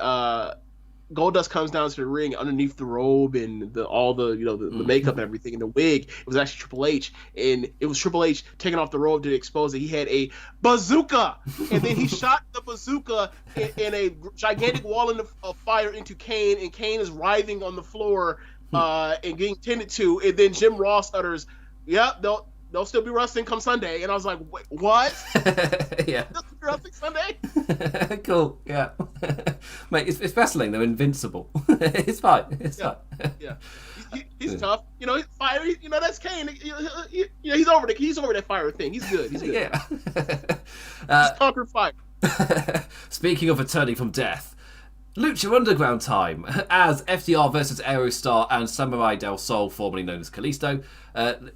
Goldust comes down to the ring underneath the robe and all the the makeup and everything and the wig. It was actually Triple H, and it was Triple H taking off the robe to expose that he had a bazooka, and then he shot the bazooka in a gigantic wall of fire into Kane, and Kane is writhing on the floor and getting tended to, and then Jim Ross utters, "Yep, they'll still be wrestling come Sunday," and I was like, "Wait, what?" Yeah. They'll still be wrestling Sunday? Cool. Yeah. Mate, it's wrestling. They're invincible. It's fine. It's fine. Yeah. He's tough. He's fiery. That's Kane. He's over that fire thing. He's good. Yeah. He's conquered fire. Speaking of returning from death, Lucha Underground time, as FTR versus Aerostar and Samurai Del Sol, formerly known as Kalisto.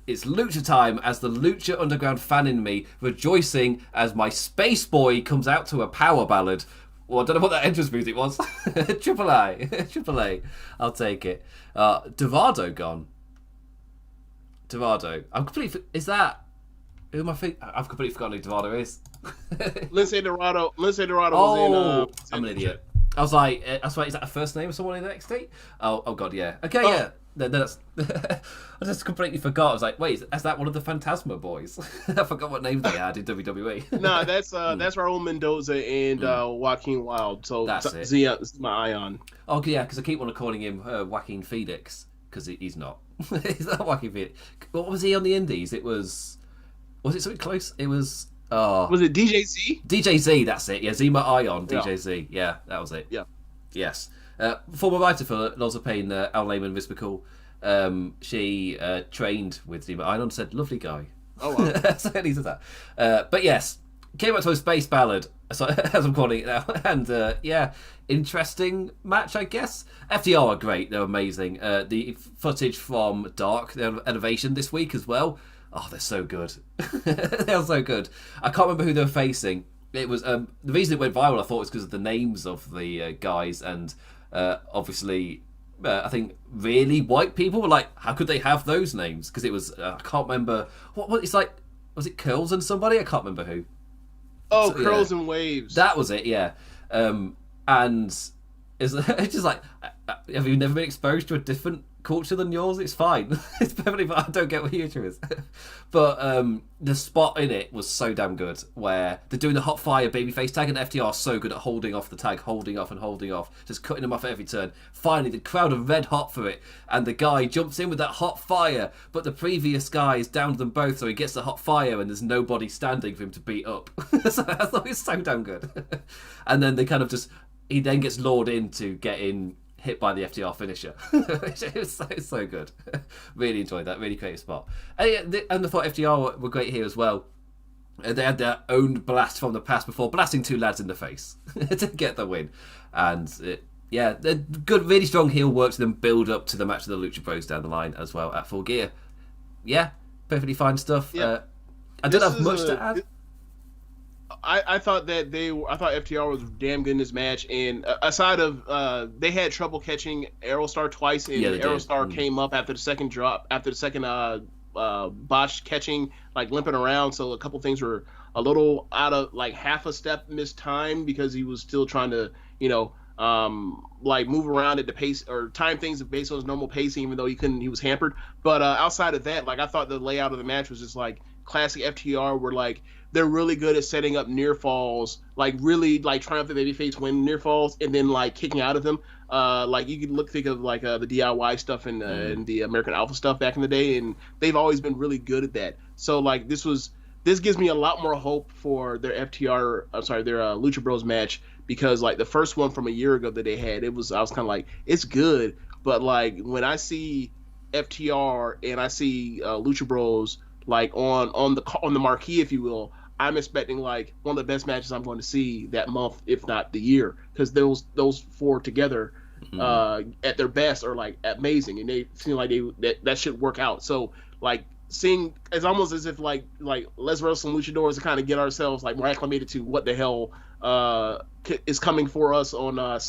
It's Lucha time, as the Lucha Underground fan in me rejoicing as my space boy comes out to a power ballad. Well, I don't know what that entrance music was. Triple A. I'll take it. Dorado gone. Dorado. I'm completely... Is that... Who am I thinking? I've completely forgotten who Dorado is. Lindsay Dorado was in... I'm an idiot. I was like, is that a first name of someone in NXT? Oh God, yeah. Okay, yeah. That's. I just completely forgot. I was like, wait, is that one of the Phantasma boys? I forgot what names they had in WWE. No, that's Raul Mendoza and Joaquin Wilde. So that's it. Zia is my icon. Oh yeah, because I keep on calling him Joaquin Phoenix because he's not. He's not Joaquin Phoenix. What was he on the Indies? Was it something close? It was. Was it DJZ? DJZ, that's it. Yeah, Zima Ion, DJZ. Yeah, that was it. Yeah. Yes. Former writer for Laws of Pain, Al Layman Visbical. She trained with Zima Ion, said, lovely guy. Oh, wow. So at least it's that. But yes, came out to a space ballad, as I'm calling it now. And interesting match, I guess. FTR are great. They're amazing. The footage from Dark, their Elevation this week as well. Oh, they're so good. They're so good. I can't remember who they were facing. It was the reason it went viral, I thought, was because of the names of the guys, and obviously, I think really white people were like, how could they have those names? Because it was I can't remember what it's like. Was it Curls and somebody? I can't remember who. Oh, so, Curls and Waves. That was it. Yeah, and it's just like, have you never been exposed to a different culture than yours? It's fine. It's perfectly fine. I don't get what your issue is. But the spot in it was so damn good, where they're doing the hot fire babyface tag, and FTR are so good at holding off the tag, holding off, just cutting them off at every turn. Finally, the crowd are red hot for it, and the guy jumps in with that hot fire, but the previous guy is down to them both, so he gets the hot fire, and there's nobody standing for him to beat up. So I thought it was so damn good. And then they kind of he then gets lured into getting hit by the FTR finisher. It was so good. Really enjoyed that. Really creative spot. And I thought FTR were great here as well. They had their own blast from the past before blasting two lads in the face to get the win. And they're good, really strong heel work to them build up to the match of the Lucha Bros down the line as well at Full Gear. Yeah, perfectly fine stuff. Yeah. I don't have much to add. I thought FTR was damn good in this match, and aside of they had trouble catching Aerostar twice, and Aerostar came up after the second drop, after the second botched catching, like limping around, so a couple things were a little out of, like, half a step missed time because he was still trying to like move around at the pace or time things based on his normal pacing, even though he was hampered. But outside of that, like, I thought the layout of the match was just like classic FTR, where like they're really good at setting up near falls, like really like triumphant babyface win near falls, and then like kicking out of them. Like you could think of like the DIY stuff and the American Alpha stuff back in the day, and they've always been really good at that. So like this gives me a lot more hope for their Lucha Bros match, because like the first one from a year ago that they had, I was kind of like, it's good, but like when I see FTR and I see Lucha Bros like on the marquee, if you will, I'm expecting like one of the best matches I'm going to see that month, if not the year, because those four together at their best are like amazing, and they seem like that should work out. So like seeing, it's almost as if like let's wrestle some luchadors to kind of get ourselves like more acclimated to what the hell is coming for us on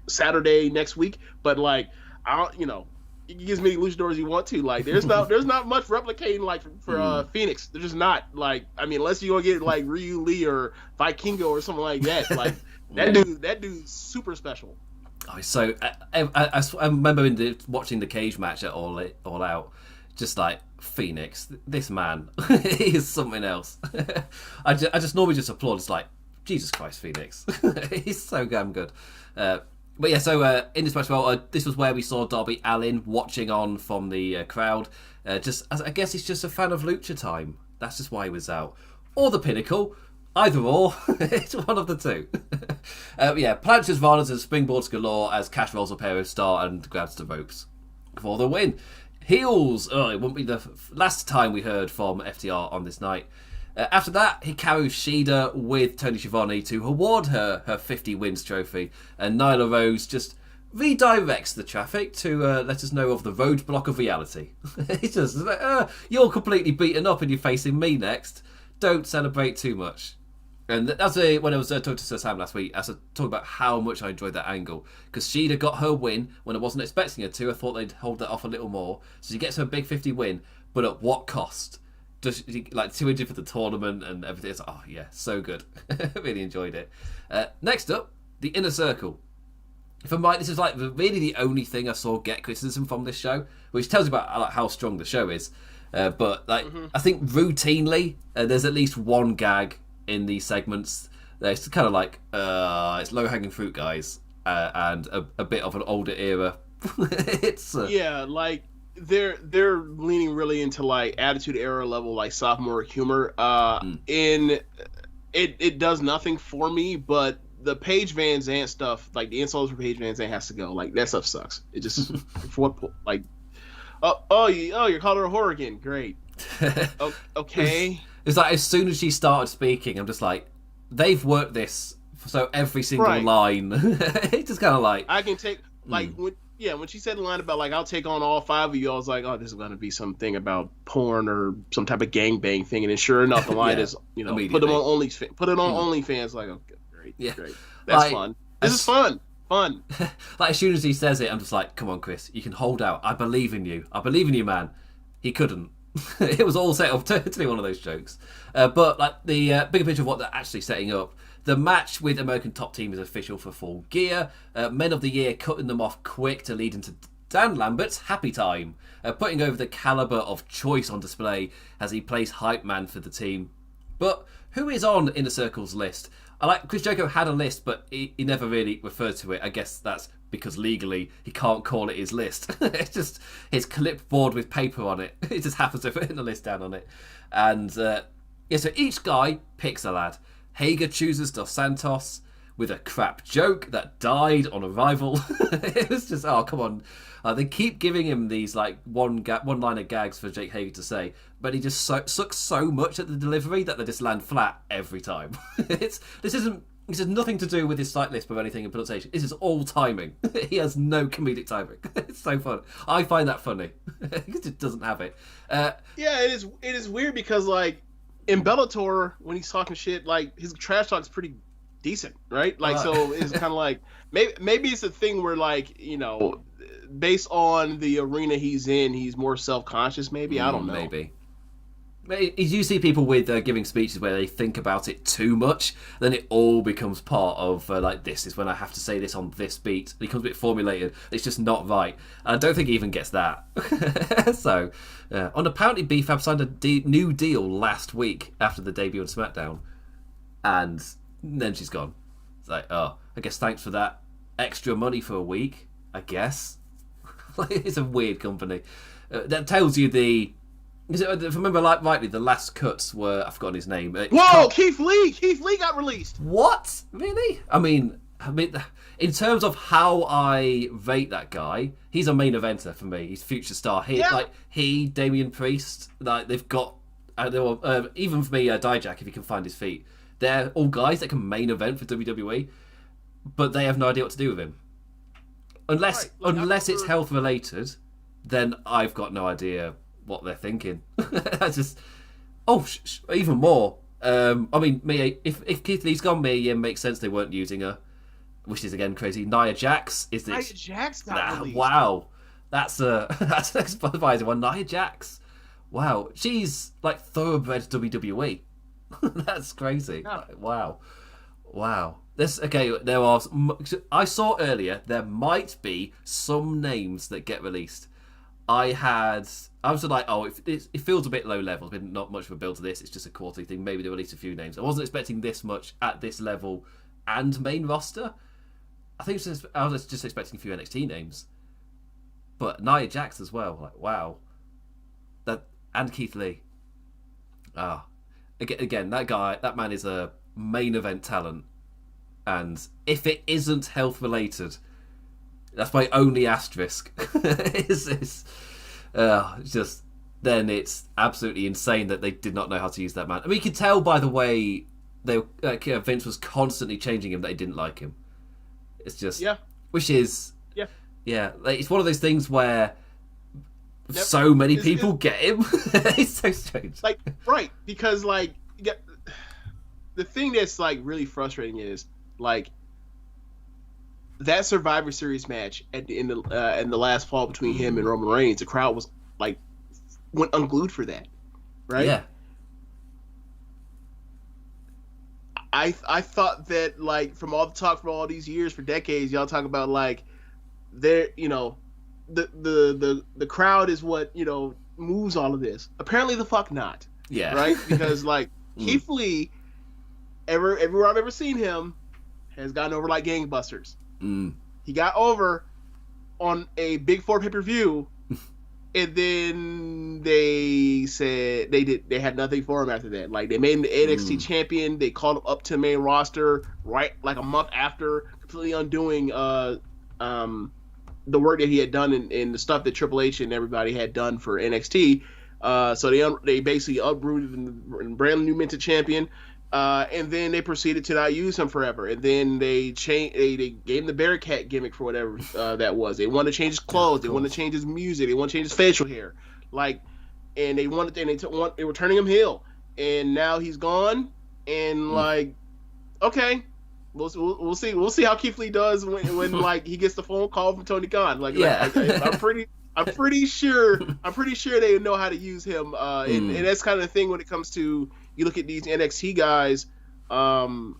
Saturday next week. But like get as many luchadors you want to. Like, there's not much replicating like for Phoenix. There's just not. Like, I mean, unless you gonna get like Ryu Lee or Vikingo or something like that. Like that dude's super special. Oh, so I remember watching the cage match at All Out, just like Phoenix, this man, he is something else. I just normally just applaud. It's like, Jesus Christ, Phoenix, he's so damn good. But yeah, so in this match, well, this was where we saw Darby Allin watching on from the crowd. I guess he's just a fan of Lucha Time. That's just why he was out. Or the Pinnacle. Either or. It's one of the two. Yeah, planches, varnas, and springboards galore as Cash rolls up Aero Star and grabs the ropes for the win. Heels. Oh, it won't be the last time we heard from FTR on this night. After that, Hikaru Shida with Tony Schiavone to award her 50 wins trophy, and Nyla Rose just redirects the traffic to let us know of the roadblock of reality. It's just like, you're completely beaten up and you're facing me next. Don't celebrate too much. And that's when I was talking to Sir Sam last week, I was talking about how much I enjoyed that angle. Because Shida got her win when I wasn't expecting her to. I thought they'd hold that off a little more. So she gets her big 50 win, but at what cost? Just like 200 for the tournament and everything. It's like, oh yeah, so good. Really enjoyed it. Next up, the Inner Circle. If I'm right, this is like really the only thing I saw get criticism from this show, which tells you about like how strong the show is. But like, I think routinely there's at least one gag in these segments. It's kind of like it's low hanging fruit, guys, and a bit of an older era. It's yeah, like they're leaning really into like Attitude Era level, like sophomore humor. And it does nothing for me, but the Paige Van Zandt stuff, like the insults for Paige Van Zandt has to go. Like that stuff sucks. It just for what like you're calling her a whore again. Great. Okay. It's like as soon as she started speaking, I'm just like, they've worked this so every single line. It's just kind of like I can take like when she said the line about like I'll take on all 5 of you, I was like, oh, this is going to be something about porn or some type of gangbang thing, and then sure enough, the line is put them on OnlyFans. Like, okay, great, that's fun. This is fun. Like as soon as he says it, I'm just like, come on, Chris, you can hold out. I believe in you, man. He couldn't. It was all set up to be one of those jokes. But like the bigger picture of what they're actually setting up, the match with American Top Team is official for Full Gear. Men of the Year cutting them off quick to lead into Dan Lambert's Happy Time, putting over the caliber of choice on display as he plays hype man for the team. But who is on Inner Circle's list? I like Chris Jericho had a list, but he never really referred to it. I guess that's because legally he can't call it his list. It's just his clipboard with paper on it. It just happens to put the list down on it. And so each guy picks a lad. Hager chooses Dos Santos with a crap joke that died on arrival. It was just, oh, come on. They keep giving him these like one-liner gags for Jake Hager to say, but he just sucks so much at the delivery that they just land flat every time. This has nothing to do with his sight lisp or anything in pronunciation. This is all timing. He has no comedic timing. It's so fun. I find that funny because it doesn't have it. Yeah, it is weird because like in Bellator when he's talking shit, like his trash talk's pretty decent, right? Like so it's kind of like maybe it's a thing where like based on the arena he's in, he's more self-conscious. Maybe I don't know. Maybe. You see people with giving speeches where they think about it too much, then it all becomes part of like this is when I have to say this on this beat. It becomes a bit formulated. It's just not right. I don't think he even gets that. So, on apparently BFAB signed a new deal last week after the debut on SmackDown, and then she's gone. It's like, oh, I guess thanks for that extra money for a week. I guess it's a weird company. That tells you the. If I remember rightly, the last cuts were I've forgotten his name. Whoa, Keith Lee! Keith Lee got released. What? Really? I mean, in terms of how I rate that guy, he's a main eventer for me. He's future star. Damian Priest, like they've got. Even for me, Dijak, if he can find his feet, they're all guys that can main event for WWE, but they have no idea what to do with him. Unless it's health related, then I've got no idea what they're thinking. That's just even more. I mean, Mia. If Keith Lee's gone, Mia makes sense. They weren't using her, which is again crazy. Nia Jax is this. Nia Jax got released. Wow, That's that's an surprising one. Nia Jax. Wow, she's like thoroughbred WWE. That's crazy. Yeah. Wow. There are. I saw earlier there might be some names that get released. I was like, oh, it feels a bit low level. There's been not much of a build to this. It's just a quarterly thing. Maybe they release a few names. I wasn't expecting this much at this level and main roster. I was just expecting a few NXT names, but Nia Jax as well. Like, wow, and Keith Lee. Again, that man is a main event talent, and if it isn't health related, that's my only asterisk. Then it's absolutely insane that they did not know how to use that man. I mean, you can tell by the way Vince was constantly changing him that he didn't like him. It's just, which is, like, it's one of those things where so many people get him. It's so strange. Like, right, because like the thing that's like really frustrating is like that Survivor Series match in the last fall between him and Roman Reigns. The crowd was like went unglued for that, right? Yeah. I thought that like from all the talk for all these years for decades, y'all talk about like there, the crowd is what moves all of this. Apparently the fuck not. Yeah. Right? Because like Keith Lee, everywhere I've ever seen him, has gotten over like gangbusters. He got over on a Big Four pay-per-view, and then they said they had nothing for him after that. Like, they made him the NXT champion. They called him up to the main roster right like a month after, completely undoing the work that he had done in the stuff that Triple H and everybody had done for NXT. So they basically uprooted and brand new minted champion. And then they proceeded to not use him forever. And then they gave him the Bearcat gimmick for whatever that was. They wanted to change his clothes. They wanted to change his music. They wanted to change his facial hair. Like, and they were turning him heel. And now he's gone. And like, okay, we'll see. We'll see how Keith Lee does when like he gets the phone call from Tony Khan. Like, I'm pretty sure they know how to use him. And that's kind of the thing when it comes to, you look at these NXT guys that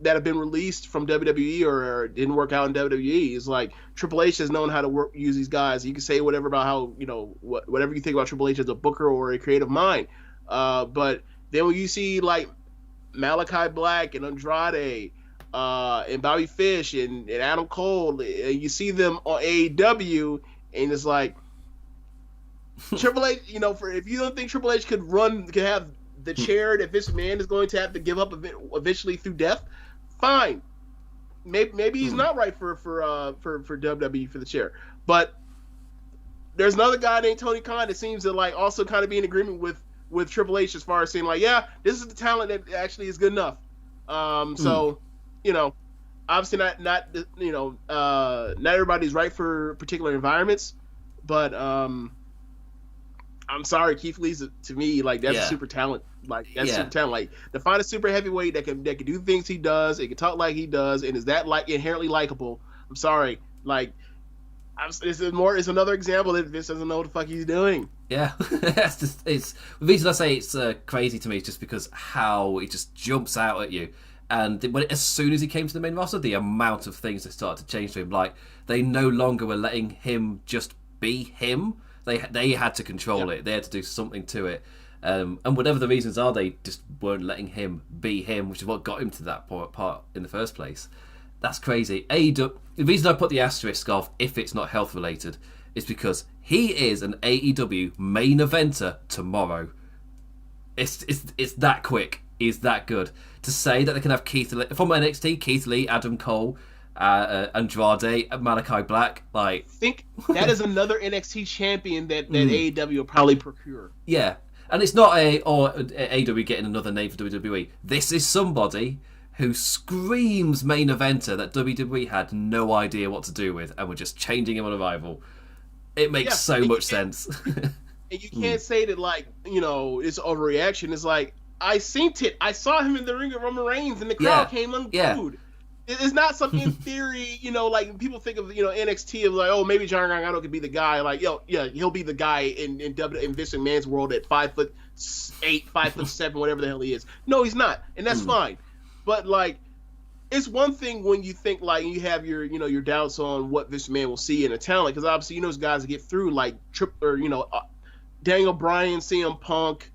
have been released from WWE or didn't work out in WWE. It's like Triple H has known how to use these guys. You can say whatever about how, whatever you think about Triple H as a booker or a creative mind. But then when you see like Malachi Black and Andrade and Bobby Fish and Adam Cole, and you see them on AEW, and it's like Triple H, if you don't think Triple H could have the chair that Vince McMahon is going to have to give up eventually through death, fine. Maybe he's not right for WWE for the chair. But there's another guy named Tony Khan that seems to like also kind of be in agreement with Triple H as far as saying like, yeah, this is the talent that actually is good enough. So obviously not everybody's right for particular environments, but I'm sorry, Keith Lee's to me like that's a super talent. Like that's super talent. Like, to find a super heavyweight that can do things he does, it can talk like he does, and is that like inherently likable. I'm sorry, like it's another example that Vince doesn't know what the fuck he's doing. Yeah, it's the reason I say it's crazy to me is just because how it just jumps out at you. And as soon as he came to the main roster, the amount of things that started to change to him, like they no longer were letting him just be him. They had to control it. They had to do something to it. And whatever the reasons are, they just weren't letting him be him, which is what got him to that part in the first place. That's crazy. AEW, the reason I put the asterisk of if it's not health related is because he is an AEW main eventer tomorrow. It's that quick. He's that good. To say that they can have Keith Lee from NXT, Keith Lee, Adam Cole, Andrade, Malachi Black, like, I think that is another NXT champion that AEW will probably procure. Yeah, and it's not AEW getting another name for WWE. This is somebody who screams main eventer that WWE had no idea what to do with, and were just changing him on arrival. It makes so much sense. And you can't say that like it's overreaction. It's like I seen it. I saw him in the ring with Roman Reigns, and the crowd came unglued. It's not some in theory, like people think of, NXT of like, oh, maybe Johnny Gargano could be the guy. Like, yeah, he'll be the guy in Vince McMahon's world at 5'8", 5'7", whatever the hell he is. No, he's not, and that's fine. But like, it's one thing when you think like you have your doubts on what Vince McMahon will see in a talent, because obviously those guys that get through like Daniel Bryan, CM Punk,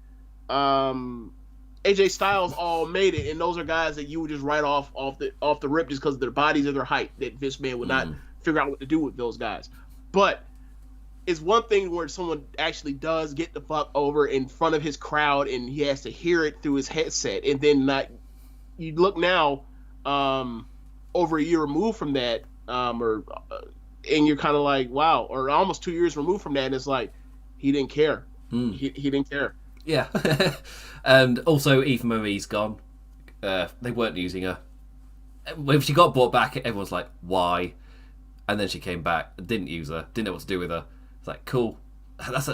AJ Styles all made it, and those are guys that you would just write off the rip just because of their bodies or their height, that Vince McMahon would not figure out what to do with those guys. But it's one thing where someone actually does get the fuck over in front of his crowd and he has to hear it through his headset, and then you look now over a year removed from that, and you're kind of like, wow, or almost 2 years removed from that, and it's like he didn't care. He didn't care. Yeah. And also Eva Marie's gone. They weren't using her. When she got brought back, everyone's like, why? And then she came back, didn't use her, didn't know what to do with her. It's like, cool.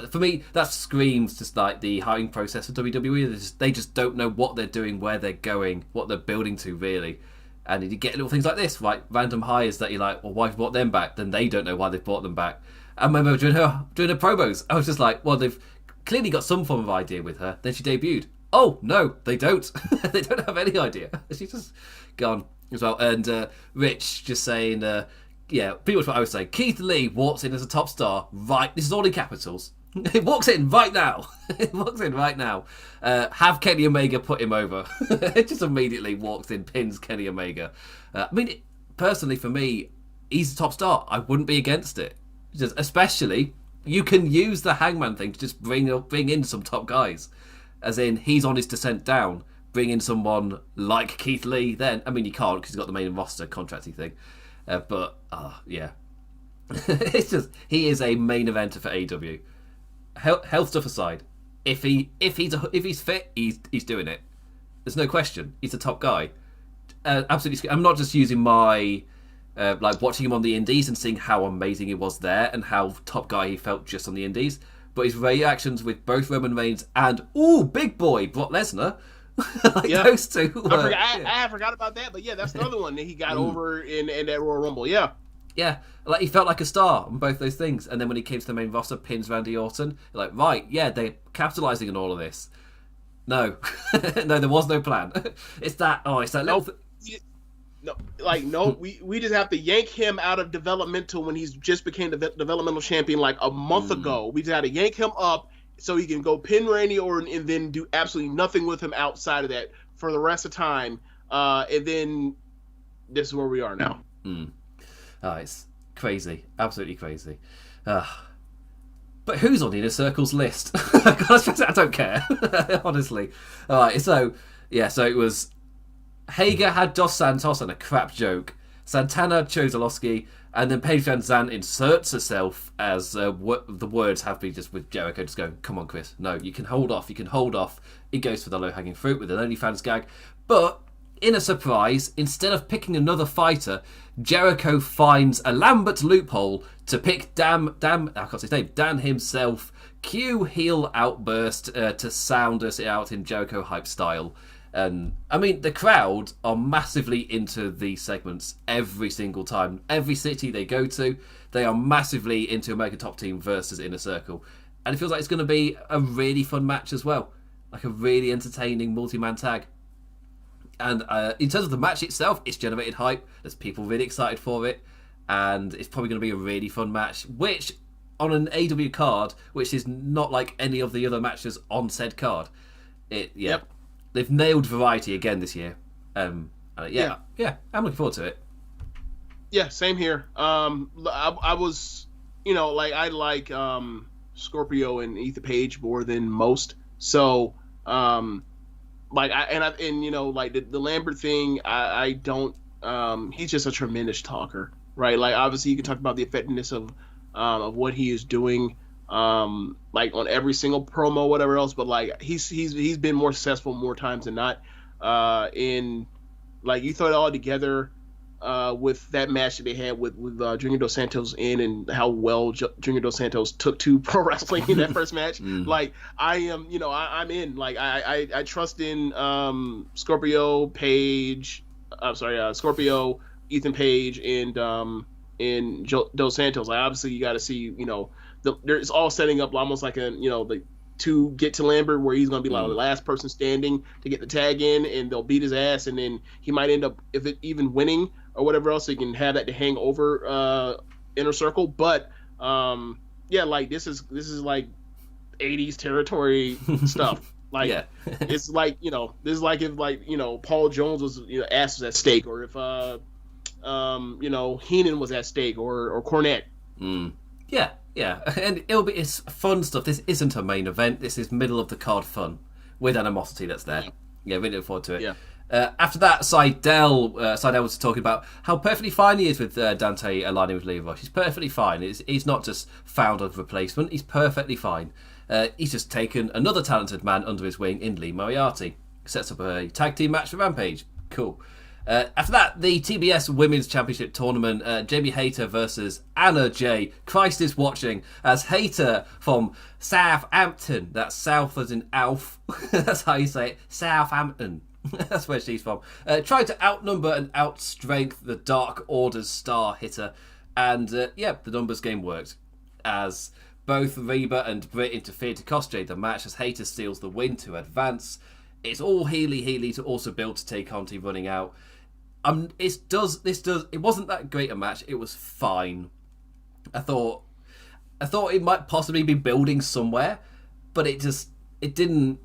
For me, that screams just like the hiring process for WWE. They just don't know what they're doing, where they're going, what they're building to, really. And you get little things like this, right? Random hires that you're like, well, why have you brought them back? Then they don't know why they've brought them back. I remember during her promos, I was just like, well, they've clearly got some form of idea with her. Then she debuted. Oh, no, they don't. They don't have any idea. She's just gone as well. And Rich just saying, pretty much what I was saying. Keith Lee walks in as a top star, right? This is all in capitals. He walks in right now. Have Kenny Omega put him over. It just immediately walks in, pins Kenny Omega. Personally, for me, he's a top star. I wouldn't be against it. Just, especially, you can use the Hangman thing to just bring in some top guys. As in, he's on his descent down. Bring in someone like Keith Lee then. You can't because he's got the main roster contracty thing. Yeah. It's just, he is a main eventer for AEW. Health stuff aside, if he's fit, he's doing it. There's no question. He's a top guy. Absolutely. I'm not just using my watching him on the Indies and seeing how amazing he was there and how top guy he felt just on the Indies, but his reactions with both Roman Reigns and big boy Brock Lesnar. Those two. I forgot about that, but yeah, that's another one that he got over in that Royal Rumble. Yeah, like he felt like a star on both those things, and then when he came to the main roster, pins Randy Orton. You're like, right, yeah, they're capitalizing on all of this. No, no, there was no plan. It's that little. We just have to yank him out of developmental when he's just became the developmental champion like a month ago. We just had to yank him up so he can go pin Randy Orton and then do absolutely nothing with him outside of that for the rest of the time. And then this is where we are now. It's crazy, absolutely crazy. But who's on Inner Circle's list? I don't care, honestly. All right, so it was Hager had Dos Santos and a crap joke. Santana chose Orlowski, and then Paige Van Zandt inserts herself as the words have been just with Jericho just going, come on, Chris, no, you can hold off. He goes for the low-hanging fruit with an OnlyFans gag. But in a surprise, instead of picking another fighter, Jericho finds a Lambert loophole to pick I can't say his name, Dan himself. Cue heel outburst to sound us out in Jericho hype style. And the crowd are massively into these segments every single time. Every city they go to, they are massively into American Top Team versus Inner Circle. And it feels like it's going to be a really fun match as well. Like a really entertaining multi-man tag. And in terms of the match itself, it's generated hype. There's people really excited for it. And it's probably going to be a really fun match, which, on an AEW card, which is not like any of the other matches on said card. Yep. They've nailed variety again this year. I'm looking forward to it. Yeah, same here. I was, I like Scorpio and Ethan Page more than most. So, the Lambert thing, I don't. He's just a tremendous talker, right? Like, obviously, you can talk about the effectiveness of what he is doing. On every single promo, whatever else, but he's been more successful more times than not. You throw it all together with that match that they had with Junior Dos Santos and how well Junior Dos Santos took to pro wrestling in that first match. I'm in. I trust in Scorpio, Page, Scorpio, Ethan Page, and Dos Santos. Like obviously you got to see, it's all setting up almost like to get to Lambert, where he's going to be like the last person standing to get the tag in, and they'll beat his ass, and then he might end up even winning or whatever else, so you can have that to hang over Inner Circle. But like this is like 80s territory stuff. Like it's like this is like if Paul Jones was ass was at stake, or if Heenan was at stake, or Cornette. Yeah, and it's fun stuff. This isn't a main event. This is middle of the card fun with animosity that's there. Yeah, really look forward to it. Yeah. After that, Seidel was talking about how perfectly fine he is with Dante aligning with Leo Rush. He's perfectly fine. He's not just found a replacement. He's perfectly fine. He's just taken another talented man under his wing in Lee Moriarty. Sets up a tag team match for Rampage. Cool. After that, the TBS Women's Championship Tournament, Jamie Hayter versus Anna Jay. Christ is watching as Hayter from Southampton, that's South as in Alf, that's how you say it, Southampton, that's where she's from, tried to outnumber and outstrength the Dark Order's star hitter, and the numbers game worked, as both Reba and Britt interfered to cost Jay the match, as Hayter steals the win to advance. It's all Healy to also build to take Conti running out. It wasn't that great a match. It was fine. I thought it might possibly be building somewhere, but it didn't.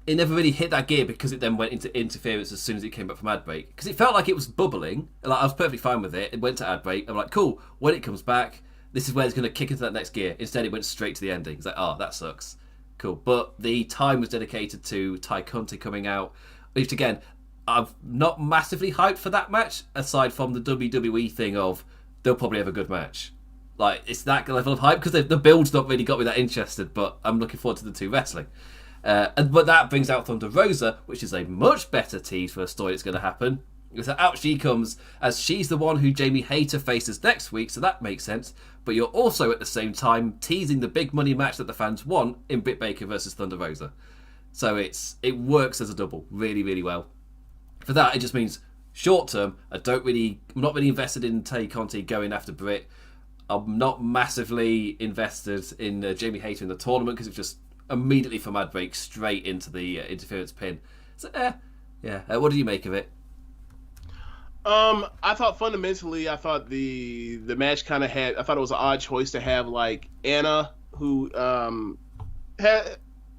It never really hit that gear because it then went into interference as soon as it came back from ad break. Because it felt like it was bubbling. Like I was perfectly fine with it. It went to ad break. I'm like, cool. When it comes back, this is where it's going to kick into that next gear. Instead, it went straight to the ending. It's like, oh, that sucks. Cool. But the time was dedicated to Ty Conti coming out, which again, I'm not massively hyped for that match, aside from the WWE thing of they'll probably have a good match. Like, it's that level of hype, because the build's not really got me that interested, but I'm looking forward to the two wrestling. But that brings out Thunder Rosa, which is a much better tease for a story that's going to happen. So out she comes, as she's the one who Jamie Hayter faces next week, so that makes sense. But you're also at the same time teasing the big money match that the fans want in Britt Baker versus Thunder Rosa. So it works as a double really, really well. For that, it just means short term, I'm not really invested in Tay Conti going after Britt. I'm not massively invested in Jamie Hayter in the tournament, because it's just immediately from ad break straight into the interference pin. So what do you make of it? I thought fundamentally, the match kind of I thought it was an odd choice to have like Anna, who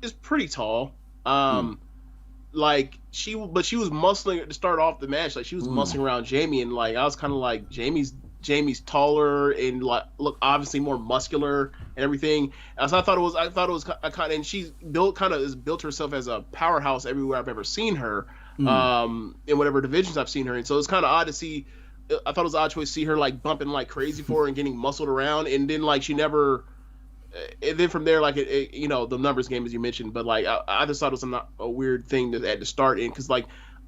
is pretty tall. Like she was muscling to start off the match. Like she was muscling around Jamie, and like I was kind of like Jamie's taller and like look obviously more muscular and everything. And so I thought it was kind of, and she's built herself as a powerhouse everywhere I've ever seen her. In whatever divisions I've seen her in. So it's kind of odd to see. I thought it was an odd choice to see her like bumping like crazy for her and getting muscled around, and then like she never. And then from there, like the numbers game as you mentioned, but like I just thought it was a weird thing at the start in, because like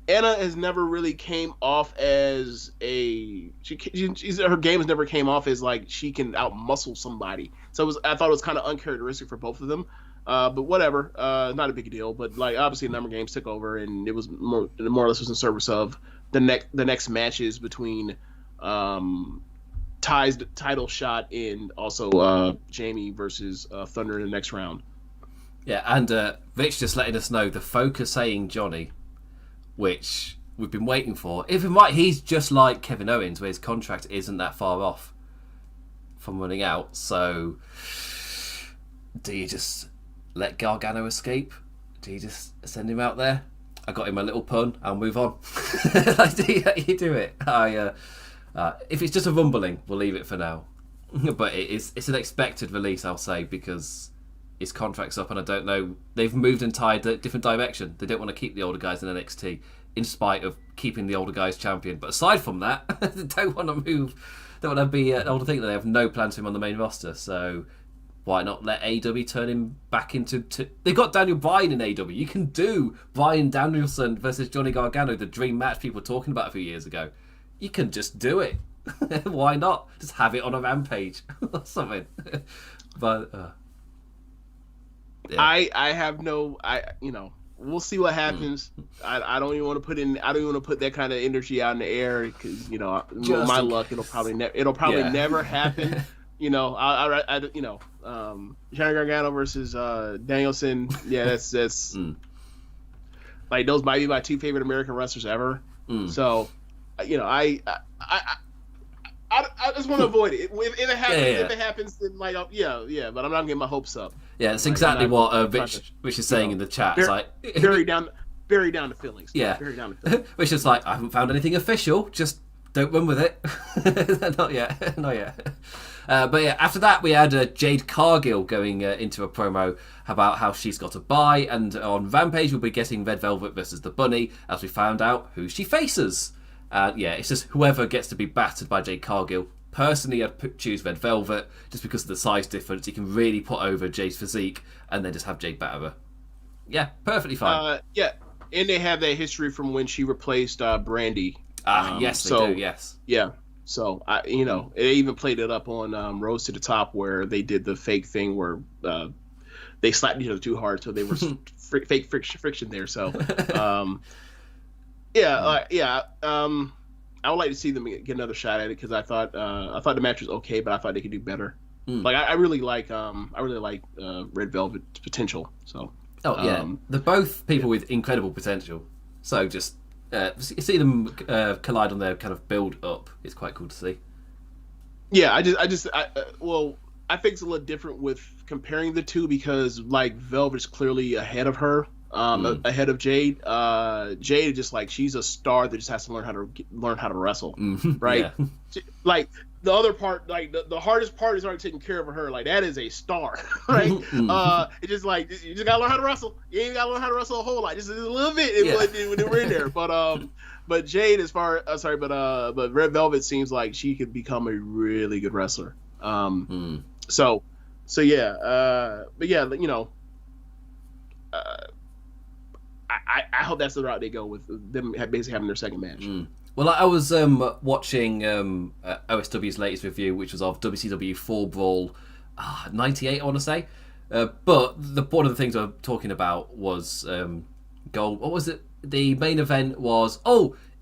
Anna has never really came off as her game has never came off as like she can out muscle somebody. So I thought it was kind of uncharacteristic for both of them. But whatever, not a big deal. But like obviously, the number games took over, and it was more or less was in service of the next matches between Ty's title shot and also Jamie versus Thunder in the next round. Yeah, and Rich just letting us know the Focus saying Johnny, which we've been waiting for. If I'm right, he's just like Kevin Owens, where his contract isn't that far off from running out. So, do you just let Gargano escape? Do you just send him out there? I got him a little pun. I'll move on. Like, you do it. If it's just a rumbling, we'll leave it for now. But it's an expected release, I'll say, because his contract's up, and I don't know. They've moved entirely different direction. They don't want to keep the older guys in NXT, in spite of keeping the older guys champion. But aside from that, they don't want to move. They want to be an older thing. They have no plans for him on the main roster. So why not let AEW turn him back into... They've got Daniel Bryan in AEW. You can do Bryan Danielson versus Johnny Gargano, the dream match people were talking about a few years ago. You can just do it. Why not? Just have it on a Rampage or something. But... yeah. I have no... we'll see what happens. I don't even want to put in. I don't even want to put that kind of energy out in the air because my luck, it'll probably never happen. Johnny Gargano versus Danielson. Yeah, that's like those might be my two favorite American wrestlers ever. So, I just want to avoid it. If it happens, if it happens, then but I'm not getting my hopes up. Yeah, that's exactly what Rich is saying in the chat. It's like very down to feelings. Yeah, very down to feelings. Which is like, I haven't found anything official. Just don't run with it. Not yet. But yeah, after that we had Jade Cargill going into a promo about how she's got a bye, and on Rampage we'll be getting Red Velvet versus the Bunny as we found out who she faces. It's just whoever gets to be battered by Jade Cargill. Personally, I'd choose Red Velvet just because of the size difference. You can really put over Jade's physique and then just have Jade batter her. Yeah, perfectly fine. And they have that history from when she replaced Brandy. Yes, they do, yes. Yeah, so, they even played it up on Rose to the Top where they did the fake thing where they slapped each other too hard, so they were fake friction there. So, I would like to see them get another shot at it because I thought the match was okay, but I thought they could do better. Like I really like Red Velvet's potential. So they're both people with incredible potential. So just see them collide on their kind of build up. It's quite cool to see. Yeah, I think it's a little different with comparing the two because like Velvet's clearly ahead of her. Ahead of Jade. Jade is just like she's a star that just has to learn how to wrestle, right? Yeah. Like the other part, like the hardest part is already taken care of her. Like that is a star, right? It's just like you just gotta learn how to wrestle. You ain't gotta learn how to wrestle a whole lot, just a little bit when we're in there. But Jade, but Red Velvet seems like she could become a really good wrestler. So yeah, but yeah, I hope that's the route they go with them basically having their second match. Well, I was watching OSW's latest review, which was of WCW 4 Brawl 98, I want to say. But one of the things I'm talking about was gold. What was it? The main event was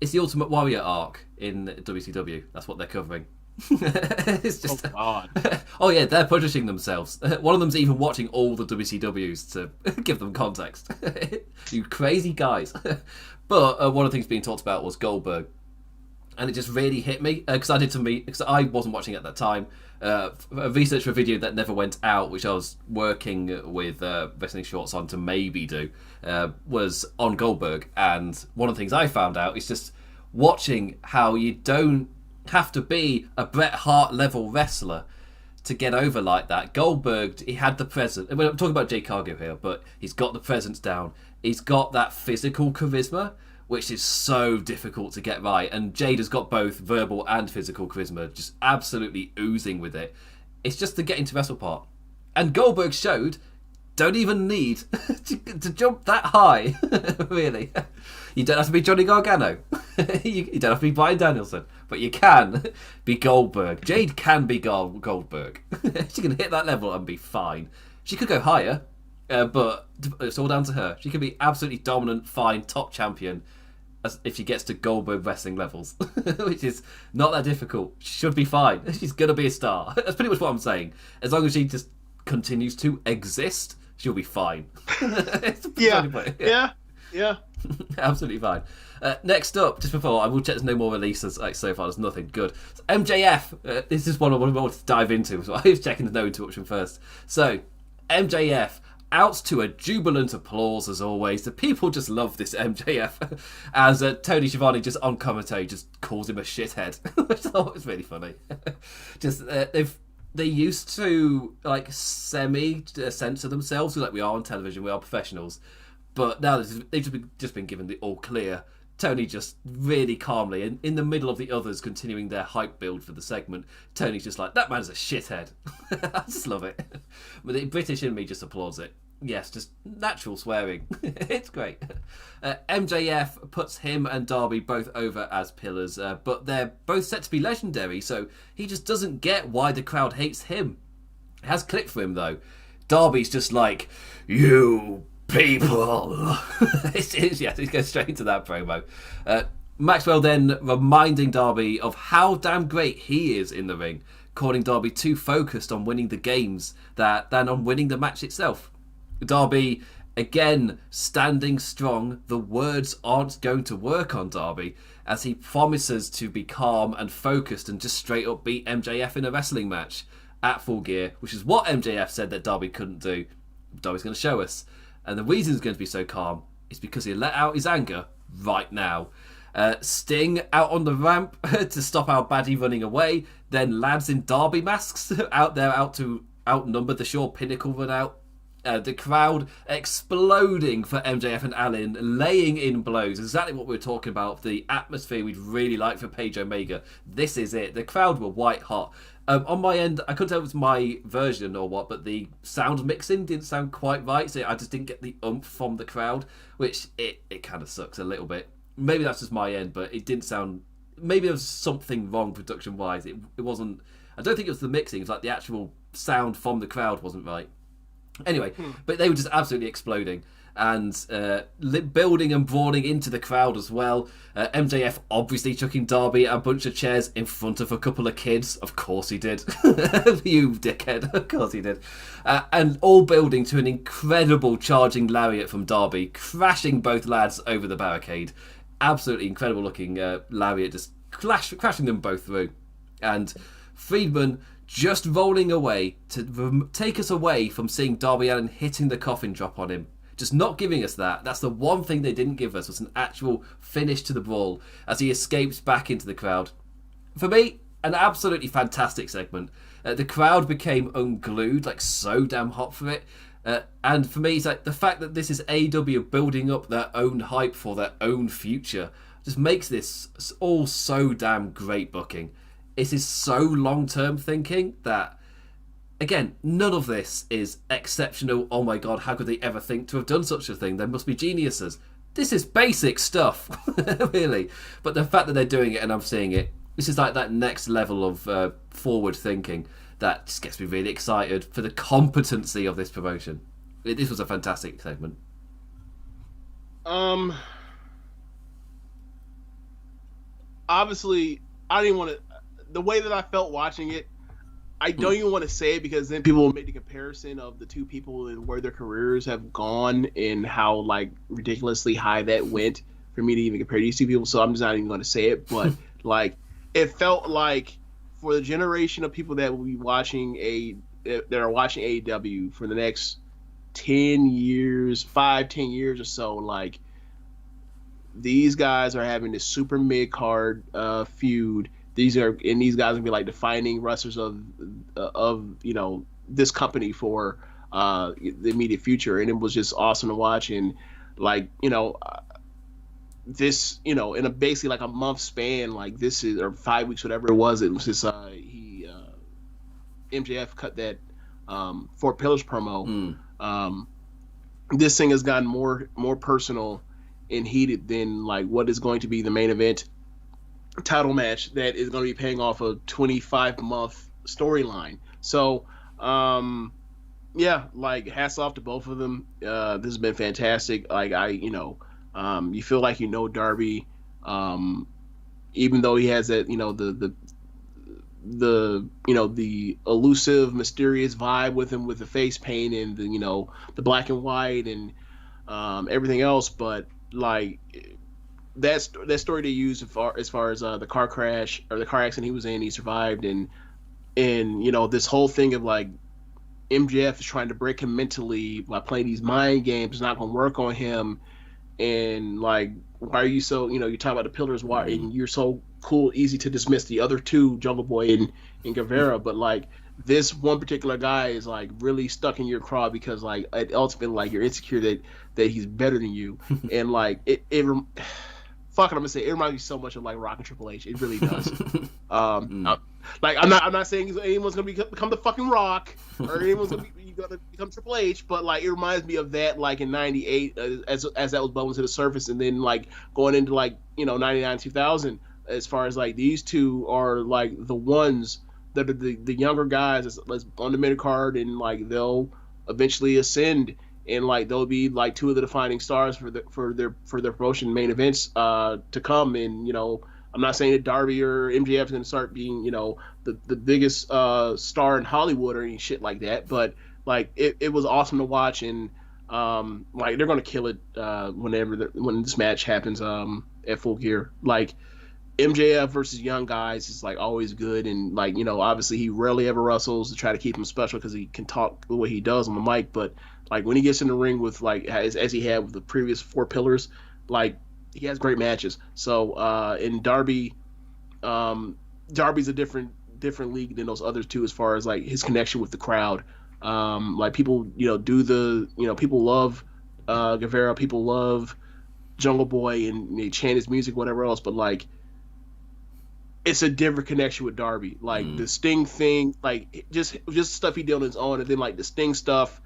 it's the Ultimate Warrior arc in WCW. That's what they're covering. It's just they're punishing themselves. One of them's even watching all the WCWs to give them context. You crazy guys. But one of the things being talked about was Goldberg, and it just really hit me because I wasn't watching at that time. Research for a video that never went out, which I was working with Wrestling Shorts on to maybe do, was on Goldberg, and one of the things I found out is just watching how you don't have to be a Bret Hart level wrestler to get over like that. Goldberg, he had the presence. I'm talking about Jade Cargill here, but he's got the presence down. He's got that physical charisma, which is so difficult to get right. And Jade has got both verbal and physical charisma, just absolutely oozing with it. It's just the getting to wrestle part. And Goldberg showed, don't even need to jump that high, really. You don't have to be Johnny Gargano. You don't have to be Bryan Danielson. But you can be Goldberg. Jade can be Goldberg. She can hit that level and be fine. She could go higher, but it's all down to her. She can be absolutely dominant, fine, top champion if she gets to Goldberg wrestling levels, which is not that difficult. She should be fine. She's going to be a star. That's pretty much what I'm saying. As long as she just continues to exist, she'll be fine. Yeah. Absolutely fine. Next up, just before I will check there's no more releases so far, there's nothing good. So MJF, this is one I wanted to dive into, so I was checking the no interruption first. So, MJF out to a jubilant applause as always. The people just love this MJF as Tony Schiavone just on commentary just calls him a shithead, which I thought was really funny. Just they used to like semi censor themselves, like we are on television, we are professionals. But now they've just been given the all clear. Tony just really calmly, in the middle of the others continuing their hype build for the segment, Tony's just like, that man's a shithead. I just love it. But the British in me just applauds it. Yes, just natural swearing. It's great. MJF puts him and Darby both over as pillars, but they're both set to be legendary, so he just doesn't get why the crowd hates him. It has clicked for him, though. Darby's just like, you people. It goes straight into that promo. Maxwell then reminding Darby of how damn great he is in the ring, calling Darby too focused on winning the games than on winning the match itself. Darby, again, standing strong. The words aren't going to work on Darby as he promises to be calm and focused and just straight up beat MJF in a wrestling match at Full Gear, which is what MJF said that Darby couldn't do. Darby's going to show us. And the reason he's going to be so calm is because he let out his anger right now. Sting out on the ramp to stop our baddie running away. Then lads in Darby masks out there out to outnumber the Shaw Pinnacle run out. The crowd exploding for MJF and Allin, laying in blows. Exactly what we were talking about. The atmosphere we'd really like for Page Omega. This is it. The crowd were white hot. On my end, I couldn't tell if it was my version or what, but the sound mixing didn't sound quite right, so I just didn't get the oomph from the crowd, which it kind of sucks a little bit. Maybe that's just my end, but it didn't sound... Maybe there was something wrong production-wise. It wasn't... I don't think it was the mixing. It was like the actual sound from the crowd wasn't right. Anyway, but they were just absolutely exploding and building and brawling into the crowd as well. MJF obviously chucking Darby a bunch of chairs in front of a couple of kids. Of course he did. You dickhead. Of course he did. And all building to an incredible charging lariat from Darby, crashing both lads over the barricade. Absolutely incredible looking lariat, just crashing them both through. And Friedman just rolling away to take us away from seeing Darby Allin hitting the coffin drop on him. Just not giving us that. That's the one thing they didn't give us, was an actual finish to the brawl as he escapes back into the crowd. For me, an absolutely fantastic segment. The crowd became unglued, like so damn hot for it. And for me, it's like the fact that this is AEW building up their own hype for their own future just makes this all so damn great booking. It is so long-term thinking that, again, none of this is exceptional. Oh my god, how could they ever think to have done such a thing? They must be geniuses. This is basic stuff, really. But the fact that they're doing it and I'm seeing it, this is like that next level of forward thinking that just gets me really excited for the competency of this promotion. This was a fantastic segment. Obviously, I didn't want to... The way that I felt watching it, I don't even want to say it because then people will make the comparison of the two people and where their careers have gone and how like ridiculously high that went for me to even compare these two people. So I'm just not even going to say it. But like, it felt like for the generation of people that will be watching that are watching AEW for the next 10 years, 10 years or so, like these guys are having this super mid card feud. These guys will be like defining wrestlers of this company for the immediate future, and it was just awesome to watch. And like this in a basically like a month span, like this is or 5 weeks, whatever it was just MJF cut that Four Pillars promo. This thing has gotten more personal and heated than like what is going to be the main event title match that is going to be paying off a 25-month storyline. So like hats off to both of them. This has been fantastic. Like you feel like Darby, even though he has that the elusive, mysterious vibe with him with the face paint and the black and white and everything else, but like that story they used as far as the car crash or the car accident he was in, he survived, and this whole thing of like MJF is trying to break him mentally by playing these mind games. It's not going to work on him, and like, why are you so you talk about the pillars, why and you're so cool, easy to dismiss the other two, Jungle Boy and Guevara, but like this one particular guy is like really stuck in your craw because like ultimately like you're insecure that he's better than you, and like fuck it, I'm gonna say it reminds me so much of like Rock and Triple H. It really does. Like I'm not saying anyone's gonna become the fucking Rock or anyone's gonna become Triple H, but like it reminds me of that like in '98 as that was bubbling to the surface, and then like going into like 99, 2000. As far as like these two are like the ones that are the younger guys that's on the mid card, and like they'll eventually ascend and like they'll be like two of the defining stars for their promotion main events to come. And I'm not saying that Darby or MJF is going to start being the biggest star in Hollywood or any shit like that, but like it was awesome to watch. And like they're going to kill it when this match happens at Full Gear. Like MJF versus young guys is like always good, and like obviously he rarely ever wrestles to try to keep him special because he can talk the way he does on the mic, but like when he gets in the ring with like as he had with the previous four pillars, like he has great matches. So in Darby's a different league than those other two as far as like his connection with the crowd. Like people people love Guevara, people love Jungle Boy, and they chant his music, whatever else, but like it's a different connection with Darby. Like the Sting thing, like just stuff he did on his own, and then like the Sting stuff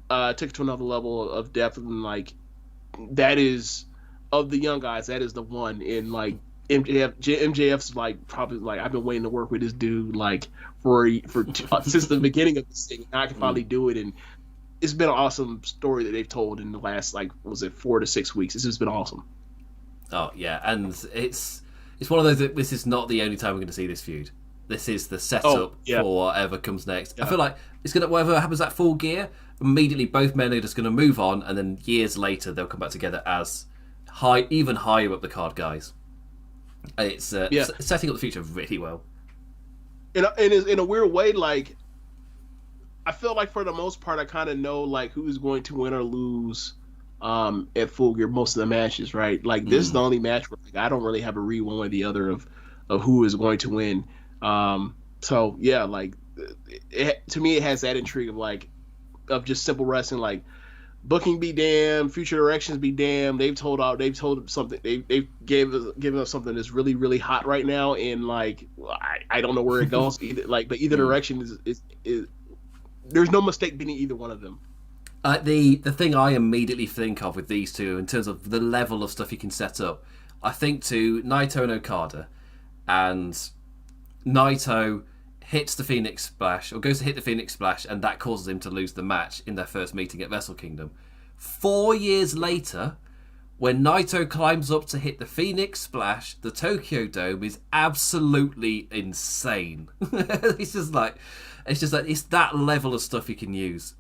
took it to another level of depth, and like that is of the young guys, that is the one. And like MJF's like probably like I've been waiting to work with this dude like for since the beginning of this thing. I can finally do it, and it's been an awesome story that they've told in the last 4 to 6 weeks. It's just been awesome. Oh yeah, and it's one of those that this is not the only time we're going to see this feud. This is the setup for whatever comes next. Yeah. I feel like it's gonna whatever happens at Full Gear, immediately both men are just going to move on, and then years later they'll come back together as even higher up the card guys. It's setting up the future really well. And in a weird way, like I feel like for the most part, I kind of know like who's going to win or lose at Full Gear most of the matches, right? Like this is the only match where like, I don't really have a read one way or the other of who is going to win. So yeah, like to me, it has that intrigue of just simple wrestling, like booking be damned, future directions be damned. They've told something. They've given us something that's really really hot right now, and like I don't know where it goes. But either direction is there's no mistake being either one of them. The thing I immediately think of with these two in terms of the level of stuff you can set up, I think to Naito and Okada, and Naito hits the Phoenix Splash, or goes to hit the Phoenix Splash, and that causes him to lose the match in their first meeting at Wrestle Kingdom. 4 years later, when Naito climbs up to hit the Phoenix Splash, the Tokyo Dome is absolutely insane. It's that level of stuff you can use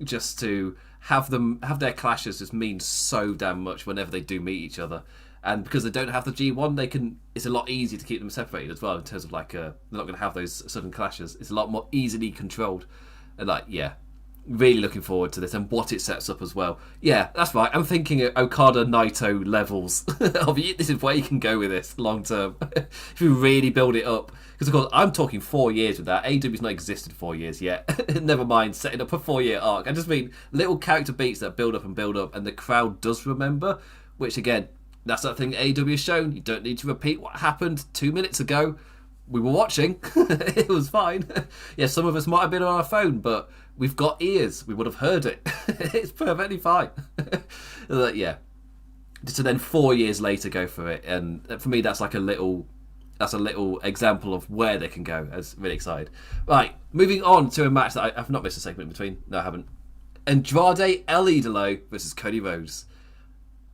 just to have their clashes just mean so damn much whenever they do meet each other. And because they don't have the G1, it's a lot easier to keep them separated as well in terms of they're not going to have those sudden clashes. It's a lot more easily controlled. And really looking forward to this and what it sets up as well. Yeah, that's right. I'm thinking Okada Naito levels. This is where you can go with this long term if you really build it up. Because of course I'm talking 4 years with that. AEW's not existed 4 years yet. Never mind setting up a 4-year arc. I just mean little character beats that build up, and the crowd does remember. Which again, that's that thing AEW has shown. You don't need to repeat what happened 2 minutes ago. We were watching. It was fine. Yeah, some of us might have been on our phone, but we've got ears. We would have heard it. It's perfectly fine. Yeah. To then 4 years later go for it, and for me that's a little example of where they can go. I was really excited. Right, moving on to a match that I've not missed a segment in between. No, I haven't. Andrade El Idolo versus Cody Rhodes.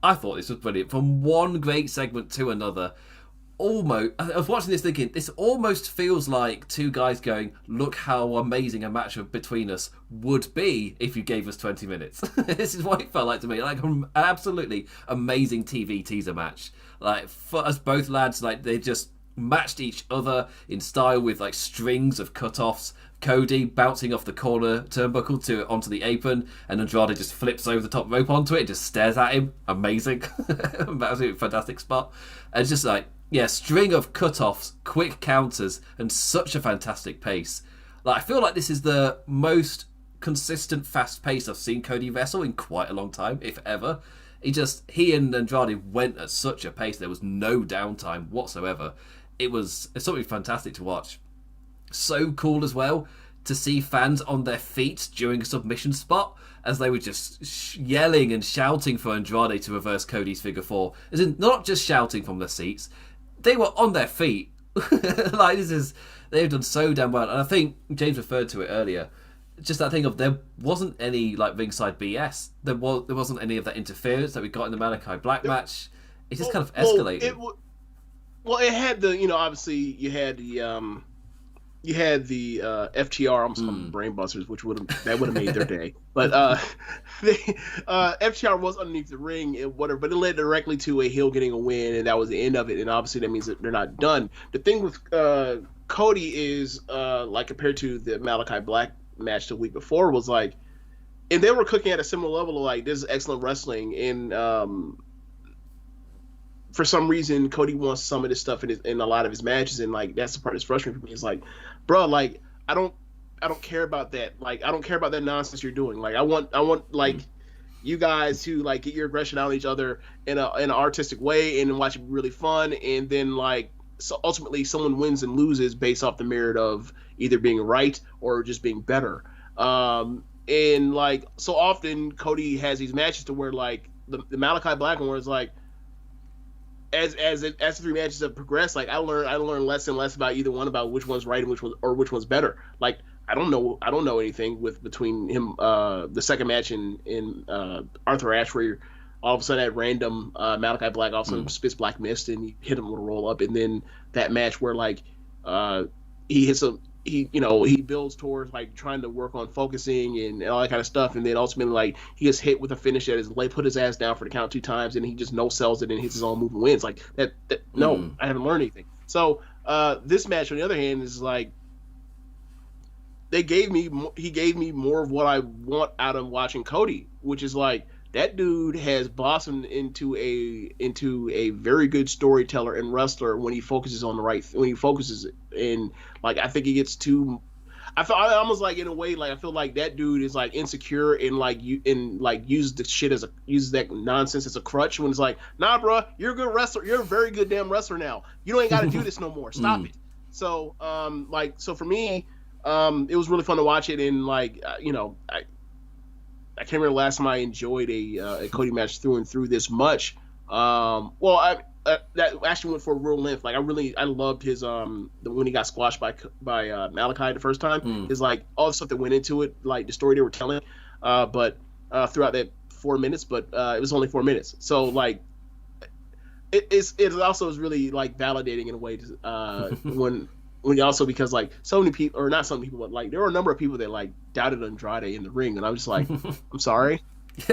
I thought this was brilliant. From one great segment to another. Almost, I was watching this thinking, this almost feels like two guys going, look how amazing a match between us would be if you gave us 20 minutes. This is what it felt like to me. Like an absolutely amazing TV teaser match. Like for us both lads, like they just matched each other in style with like strings of cut-offs. Cody bouncing off the corner turnbuckle onto the apron, and Andrade just flips over the top rope onto it and just stares at him. Amazing. Absolutely fantastic spot. And it's just like, yeah, string of cut-offs, quick counters, and such a fantastic pace. Like I feel like this is the most consistent fast pace I've seen Cody wrestle in quite a long time, if ever. He and Andrade went at such a pace, there was no downtime whatsoever. It's something fantastic to watch. So cool as well to see fans on their feet during a submission spot as they were just yelling and shouting for Andrade to reverse Cody's figure four. As in, not just shouting from their seats, they were on their feet. They've done so damn well. And I think James referred to it earlier. just that thing of there wasn't any like ringside BS. There wasn't any of that interference that we got in the Malachi Black match. It just kind of escalated. It had the, obviously you had the FTR, almost called them brain busters, which would have made their day. But FTR was underneath the ring and whatever, but it led directly to a heel getting a win, and that was the end of it. And obviously that means that they're not done. The thing with Cody is like compared to the Malachi Black match the week before was like, and they were cooking at a similar level of like, this is excellent wrestling, and for some reason Cody wants some of this stuff in a lot of his matches, and like that's the part that's frustrating for me. It's like, bro, like I don't care about that. Like I don't care about that nonsense you're doing. Like I want like you guys to like get your aggression out on each other in an artistic way and watch it be really fun, and then like so ultimately someone wins and loses based off the merit of either being right or just being better. And like so often Cody has these matches to where like the Malachi Black one where it's like, as the three matches have progressed, like I learn less and less about either one, about which one's right and which one's better. Like I don't know anything between him the second match in Arthur Ashe, where all of a sudden at random Malachi Black all of a sudden spits Black Mist and he hit him with a roll up, and then that match where like he hits him. He builds towards like trying to work on focusing and all that kind of stuff, and then ultimately like he gets hit with a finish that is like put his ass down for the count 2 times, and he just no sells it and hits his own move and wins. Like that no, I haven't learned anything. So this match on the other hand is like he gave me more of what I want out of watching Cody, which is like that dude has blossomed into a very good storyteller and wrestler when he focuses on when he focuses in. Like I think he gets too. I almost like in a way like I feel like that dude is like insecure and uses that nonsense as a crutch when it's like, nah, bro, you're a good wrestler, you're a very good damn wrestler now. You ain't got to do this no more. Stop it. So so for me, it was really fun to watch it, and like I can't remember the last time I enjoyed a Cody match through and through this much. That actually went for a real length. Like I loved his when he got squashed by Malachi the first time. Is like all the stuff that went into it, like the story they were telling, but throughout that 4 minutes. But it was only 4 minutes, so like it also is really like validating in a way when also because like so many people, or not so many people, but like there were a number of people that like doubted Andrade in the ring, and I was just like, I'm sorry.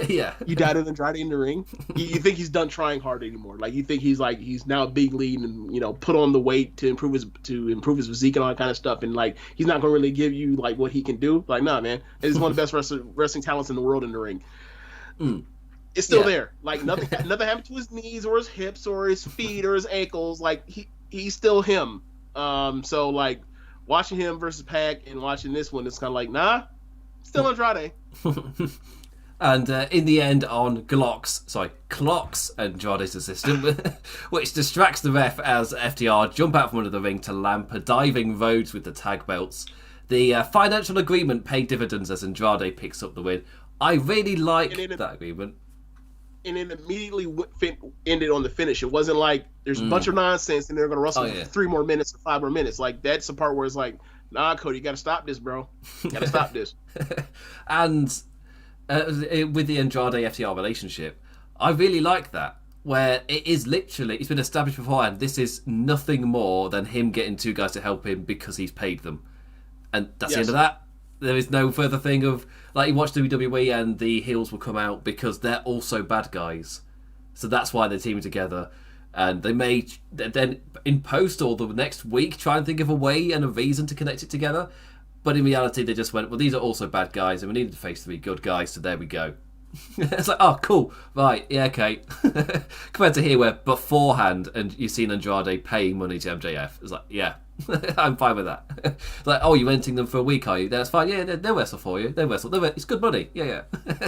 Yeah, you doubted Andrade in the ring. You think he's done trying hard anymore? Like you think he's now a big lead and put on the weight to improve his physique and all that kind of stuff, and like he's not gonna really give you like what he can do. Like nah, man, he's one of the best wrestling talents in the world in the ring. It's still there. Like nothing happened to his knees or his hips or his feet or his ankles. Like he's still him. So like watching him versus Pac and watching this one, it's kind of like nah, still Andrade. And in the end, on Clock's Andrade's assistant, which distracts the ref as FTR jump out from under the ring to lamp a diving Rhodes with the tag belts. The financial agreement paid dividends as Andrade picks up the win. I really like that agreement. And it immediately ended on the finish. It wasn't like there's a bunch of nonsense and they're going to wrestle for 3 more minutes or 5 more minutes. Like that's the part where it's like, nah, Cody, you got to stop this, bro. You got to stop this. And with the Andrade FTR relationship, I really like that, where it is literally, it's been established beforehand, this is nothing more than him getting 2 guys to help him because he's paid them. And that's the end of that. There is no further thing of, like, you watch WWE and the heels will come out because they're also bad guys. So that's why they're teaming together. And they may then, in post or the next week, try and think of a way and a reason to connect it together. But in reality, they just went, well, these are also bad guys, and we needed to face 3 good guys, so there we go. It's like, oh, cool. Right, yeah, okay. Compared to here, where beforehand, and you've seen Andrade paying money to MJF. It's like, yeah, I'm fine with that. It's like, oh, you're renting them for a week, are you? That's fine. Yeah, they'll wrestle for you. They'll wrestle. It's good money. Yeah.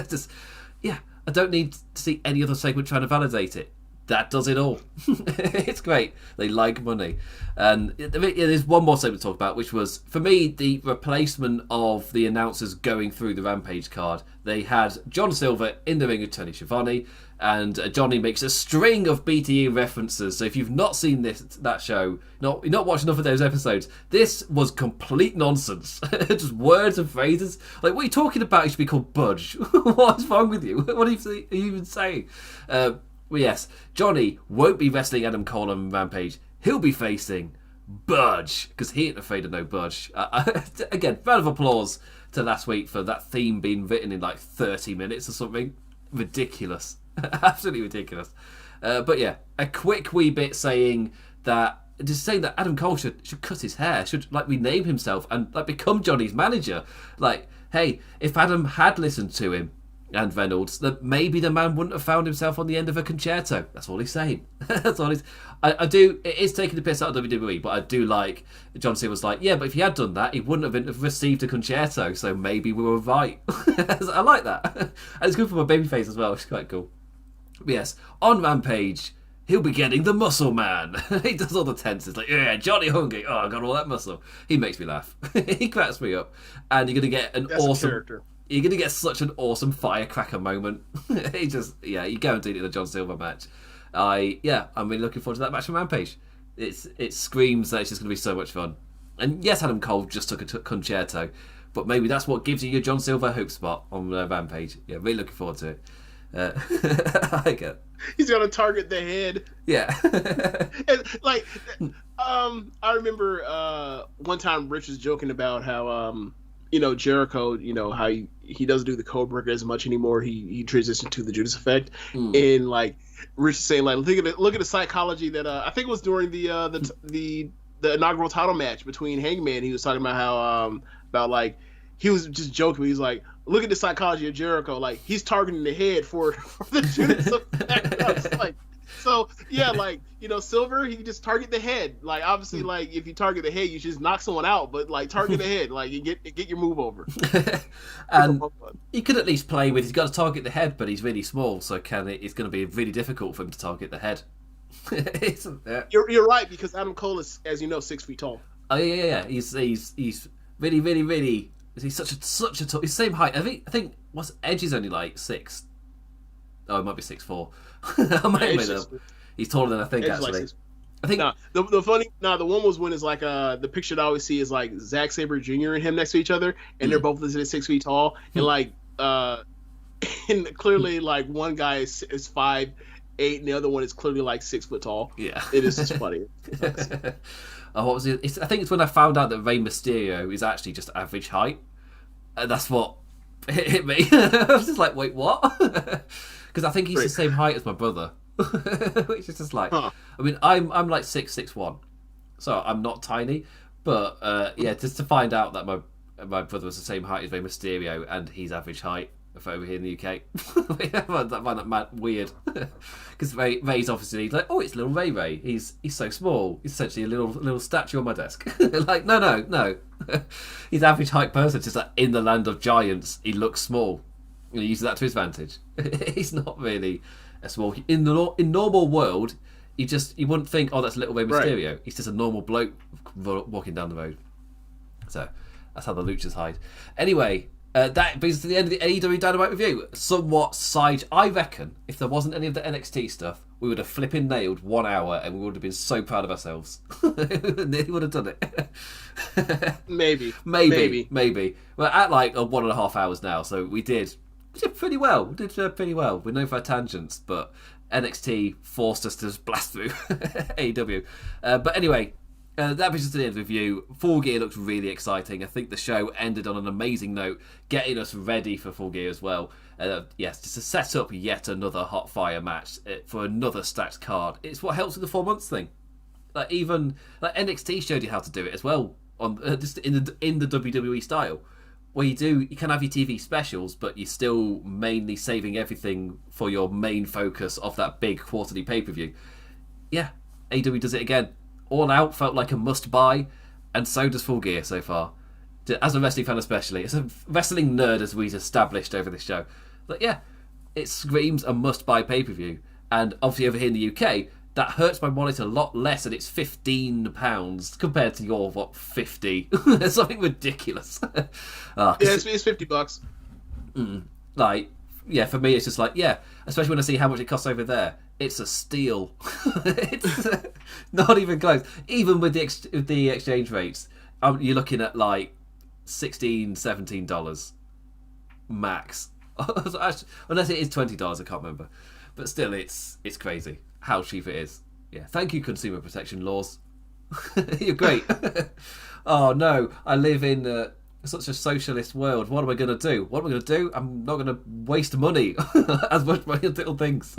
Just, yeah, I don't need to see any other segment trying to validate it. That does it all. It's great. They like money. And there's one more segment to talk about, which was, for me, the replacement of the announcers going through the Rampage card. They had John Silver in the ring with Tony Schiavone. And Johnny makes a string of BTE references. So if you've not seen that show, you're not watched enough of those episodes, this was complete nonsense. Just words and phrases. Like, what are you talking about? You should be called Budge. What's wrong with you? What are you even saying? Well, yes, Johnny won't be wrestling Adam Cole on Rampage. He'll be facing Budge, because he ain't afraid of no Budge. Again, round of applause to last week for that theme being written in like 30 minutes or something. Ridiculous. Absolutely ridiculous. But yeah, a quick wee bit saying that Adam Cole should cut his hair, should like rename himself and like become Johnny's manager. Like, hey, if Adam had listened to him and Reynolds, that maybe the man wouldn't have found himself on the end of a concerto. That's all he's saying. That's all he's. I do. It is taking the piss out of WWE, but I do like John Cena was like, yeah, but if he had done that, he wouldn't have received a concerto. So maybe we were right. I like that, and it's good for my babyface as well. It's quite cool. But yes, on Rampage, he'll be getting the Muscle Man. He does all the tenses, like, yeah, Johnny Hungry. Oh, I got all that muscle. He makes me laugh. He cracks me up, and you're gonna get That's awesome character. You're gonna get such an awesome firecracker moment. You guaranteed it in the John Silver match. I'm really looking forward to that match on Rampage. It screams that it's just gonna be so much fun. And yes, Adam Cole just took a concerto, but maybe that's what gives you your John Silver hope spot on Rampage. Yeah, really looking forward to it. I like it. He's gonna target the head. Yeah. I remember one time Rich was joking about how Jericho, how he doesn't do the code breaker as much anymore. He transitioned to the Judas Effect, and like Rich is saying, like, look at the psychology that I think it was during the inaugural title match between Hangman. He was talking about how about like he was just joking. He was like, look at the psychology of Jericho. Like, he's targeting the head for the Judas Effect. Like, so yeah, like, Silver, he just target the head. Like, obviously, like, if you target the head, you should just knock someone out. But like, target the head, like, you get your move over. And he could at least play with. He's got to target the head, but he's really small, so it's going to be really difficult for him to target the head. You're right, because Adam Cole is, as you know, 6 feet tall. Oh yeah. He's really, really, really. He's such a tall. He's the same height. I think what's Edge is only like 6. Oh, it might be 6'4". I might have made it up. He's taller than I think, actually. Like I think the one was when it's like the picture that I always see is like Zack Sabre Jr. and him next to each other, and they're both listed at 6 feet tall, and like and clearly like one guy is 5'8", and the other one is clearly like 6 foot tall. Yeah, it is just funny. What was it? I think it's when I found out that Rey Mysterio is actually just average height. That's what hit me. I was just like, wait, what? Because I think he's the same height as my brother. Which is just like, I mean, I'm like 6'1", so I'm not tiny. But just to find out that my brother was the same height as Rey Mysterio and he's average height for over here in the UK, I find that weird. Because Ray's obviously like, oh, it's little Ray. He's so small. He's essentially a little statue on my desk. Like, no. He's average height person. Just like in the land of giants, he looks small. He uses that to his advantage. He's not really a small. In normal world, you wouldn't think, oh, that's little Rey Mysterio. Right. He's just a normal bloke walking down the road. So that's how the luchas hide. Anyway. That brings us to the end of the AEW Dynamite review. I reckon if there wasn't any of the NXT stuff, we would have flipping nailed 1 hour and we would have been so proud of ourselves. Nearly would have done it. Maybe. We're at like 1.5 hours now, so we did pretty well. With no further tangents, but NXT forced us to just blast through AEW. But anyway, that brings us to the end of the review. Full Gear looks really exciting. I think the show ended on an amazing note, getting us ready for Full Gear as well. Just to set up yet another hot fire match for another stacked card. It's what helps with the 4 months thing. Like even like NXT showed you how to do it as well on just in the WWE style, where you can have your TV specials, but you're still mainly saving everything for your main focus of that big quarterly pay-per-view. Yeah, AEW does it again. All Out felt like a must-buy, and so does Full Gear so far. As a wrestling fan especially, as a wrestling nerd as we've established over this show. But yeah, it screams a must-buy pay-per-view. And obviously over here in the UK, that hurts my wallet a lot less, and it's £15 compared to your, 50? Something ridiculous. It's $50. Like, yeah, for me, it's just like, yeah, especially when I see how much it costs over there. It's a steal. It's not even close. Even with the exchange rates, you're looking at like $16, $17 max. Unless it is $20, I can't remember. But still, it's crazy how cheap it is. Yeah, thank you, consumer protection laws. You're great. Oh no, I live in such a socialist world. What am I going to do? What am I going to do? I'm not going to waste money as much money on little things.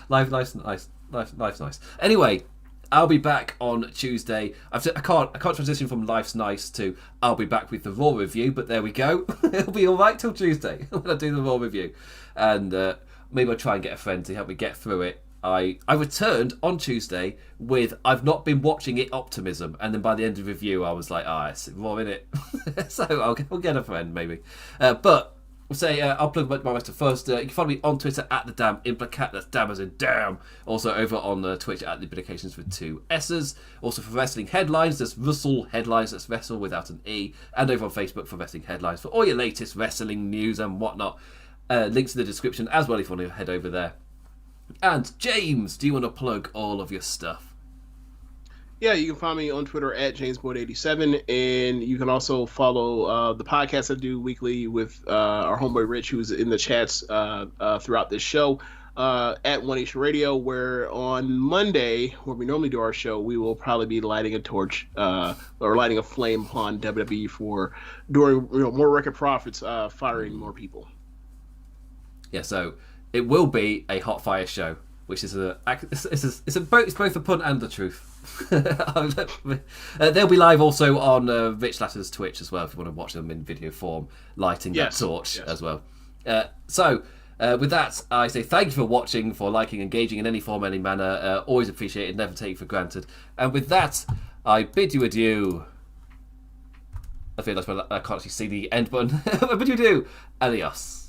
Life's nice. Life's nice. Anyway, I'll be back on Tuesday. I can't transition from Life's Nice to I'll be back with the Raw review, but there we go. It'll be all right till Tuesday when I do the Raw review, and maybe I'll try and get a friend to help me get through it. I returned on Tuesday with I've not been watching it optimism, and then by the end of the review I was like, it's Raw in it. So I'll get a friend maybe. But we'll say I'll plug my master first. You can follow me on Twitter at the Damn Implicat. That's Damn as in damn. Also over on Twitch at the Implications with 2 S's. Also for wrestling headlines, there's Russell Headlines. That's Wrestle without an E. And over on Facebook for wrestling headlines for all your latest wrestling news and whatnot. Links in the description as well if you want to head over there. And James, do you want to plug all of your stuff? Yeah, you can find me on Twitter at JamesBoyd87, and you can also follow the podcast I do weekly with our homeboy Rich, who's in the chats throughout this show, at One Nation Radio, where on Monday, where we normally do our show, we will probably be lighting a torch or lighting a flame upon WWE for doing more record profits, firing more people. Yeah, so it will be a hot fire show, which is it's both the pun and the truth. They'll be live also on Rich Latter's Twitch as well if you want to watch them in video form, lighting that torch as well. So with that, I say thank you for watching, for liking, engaging in any form, any manner. Always appreciate it, never take it for granted. And with that, I bid you adieu. I feel like I can't actually see the end button. I bid you adieu. Adios.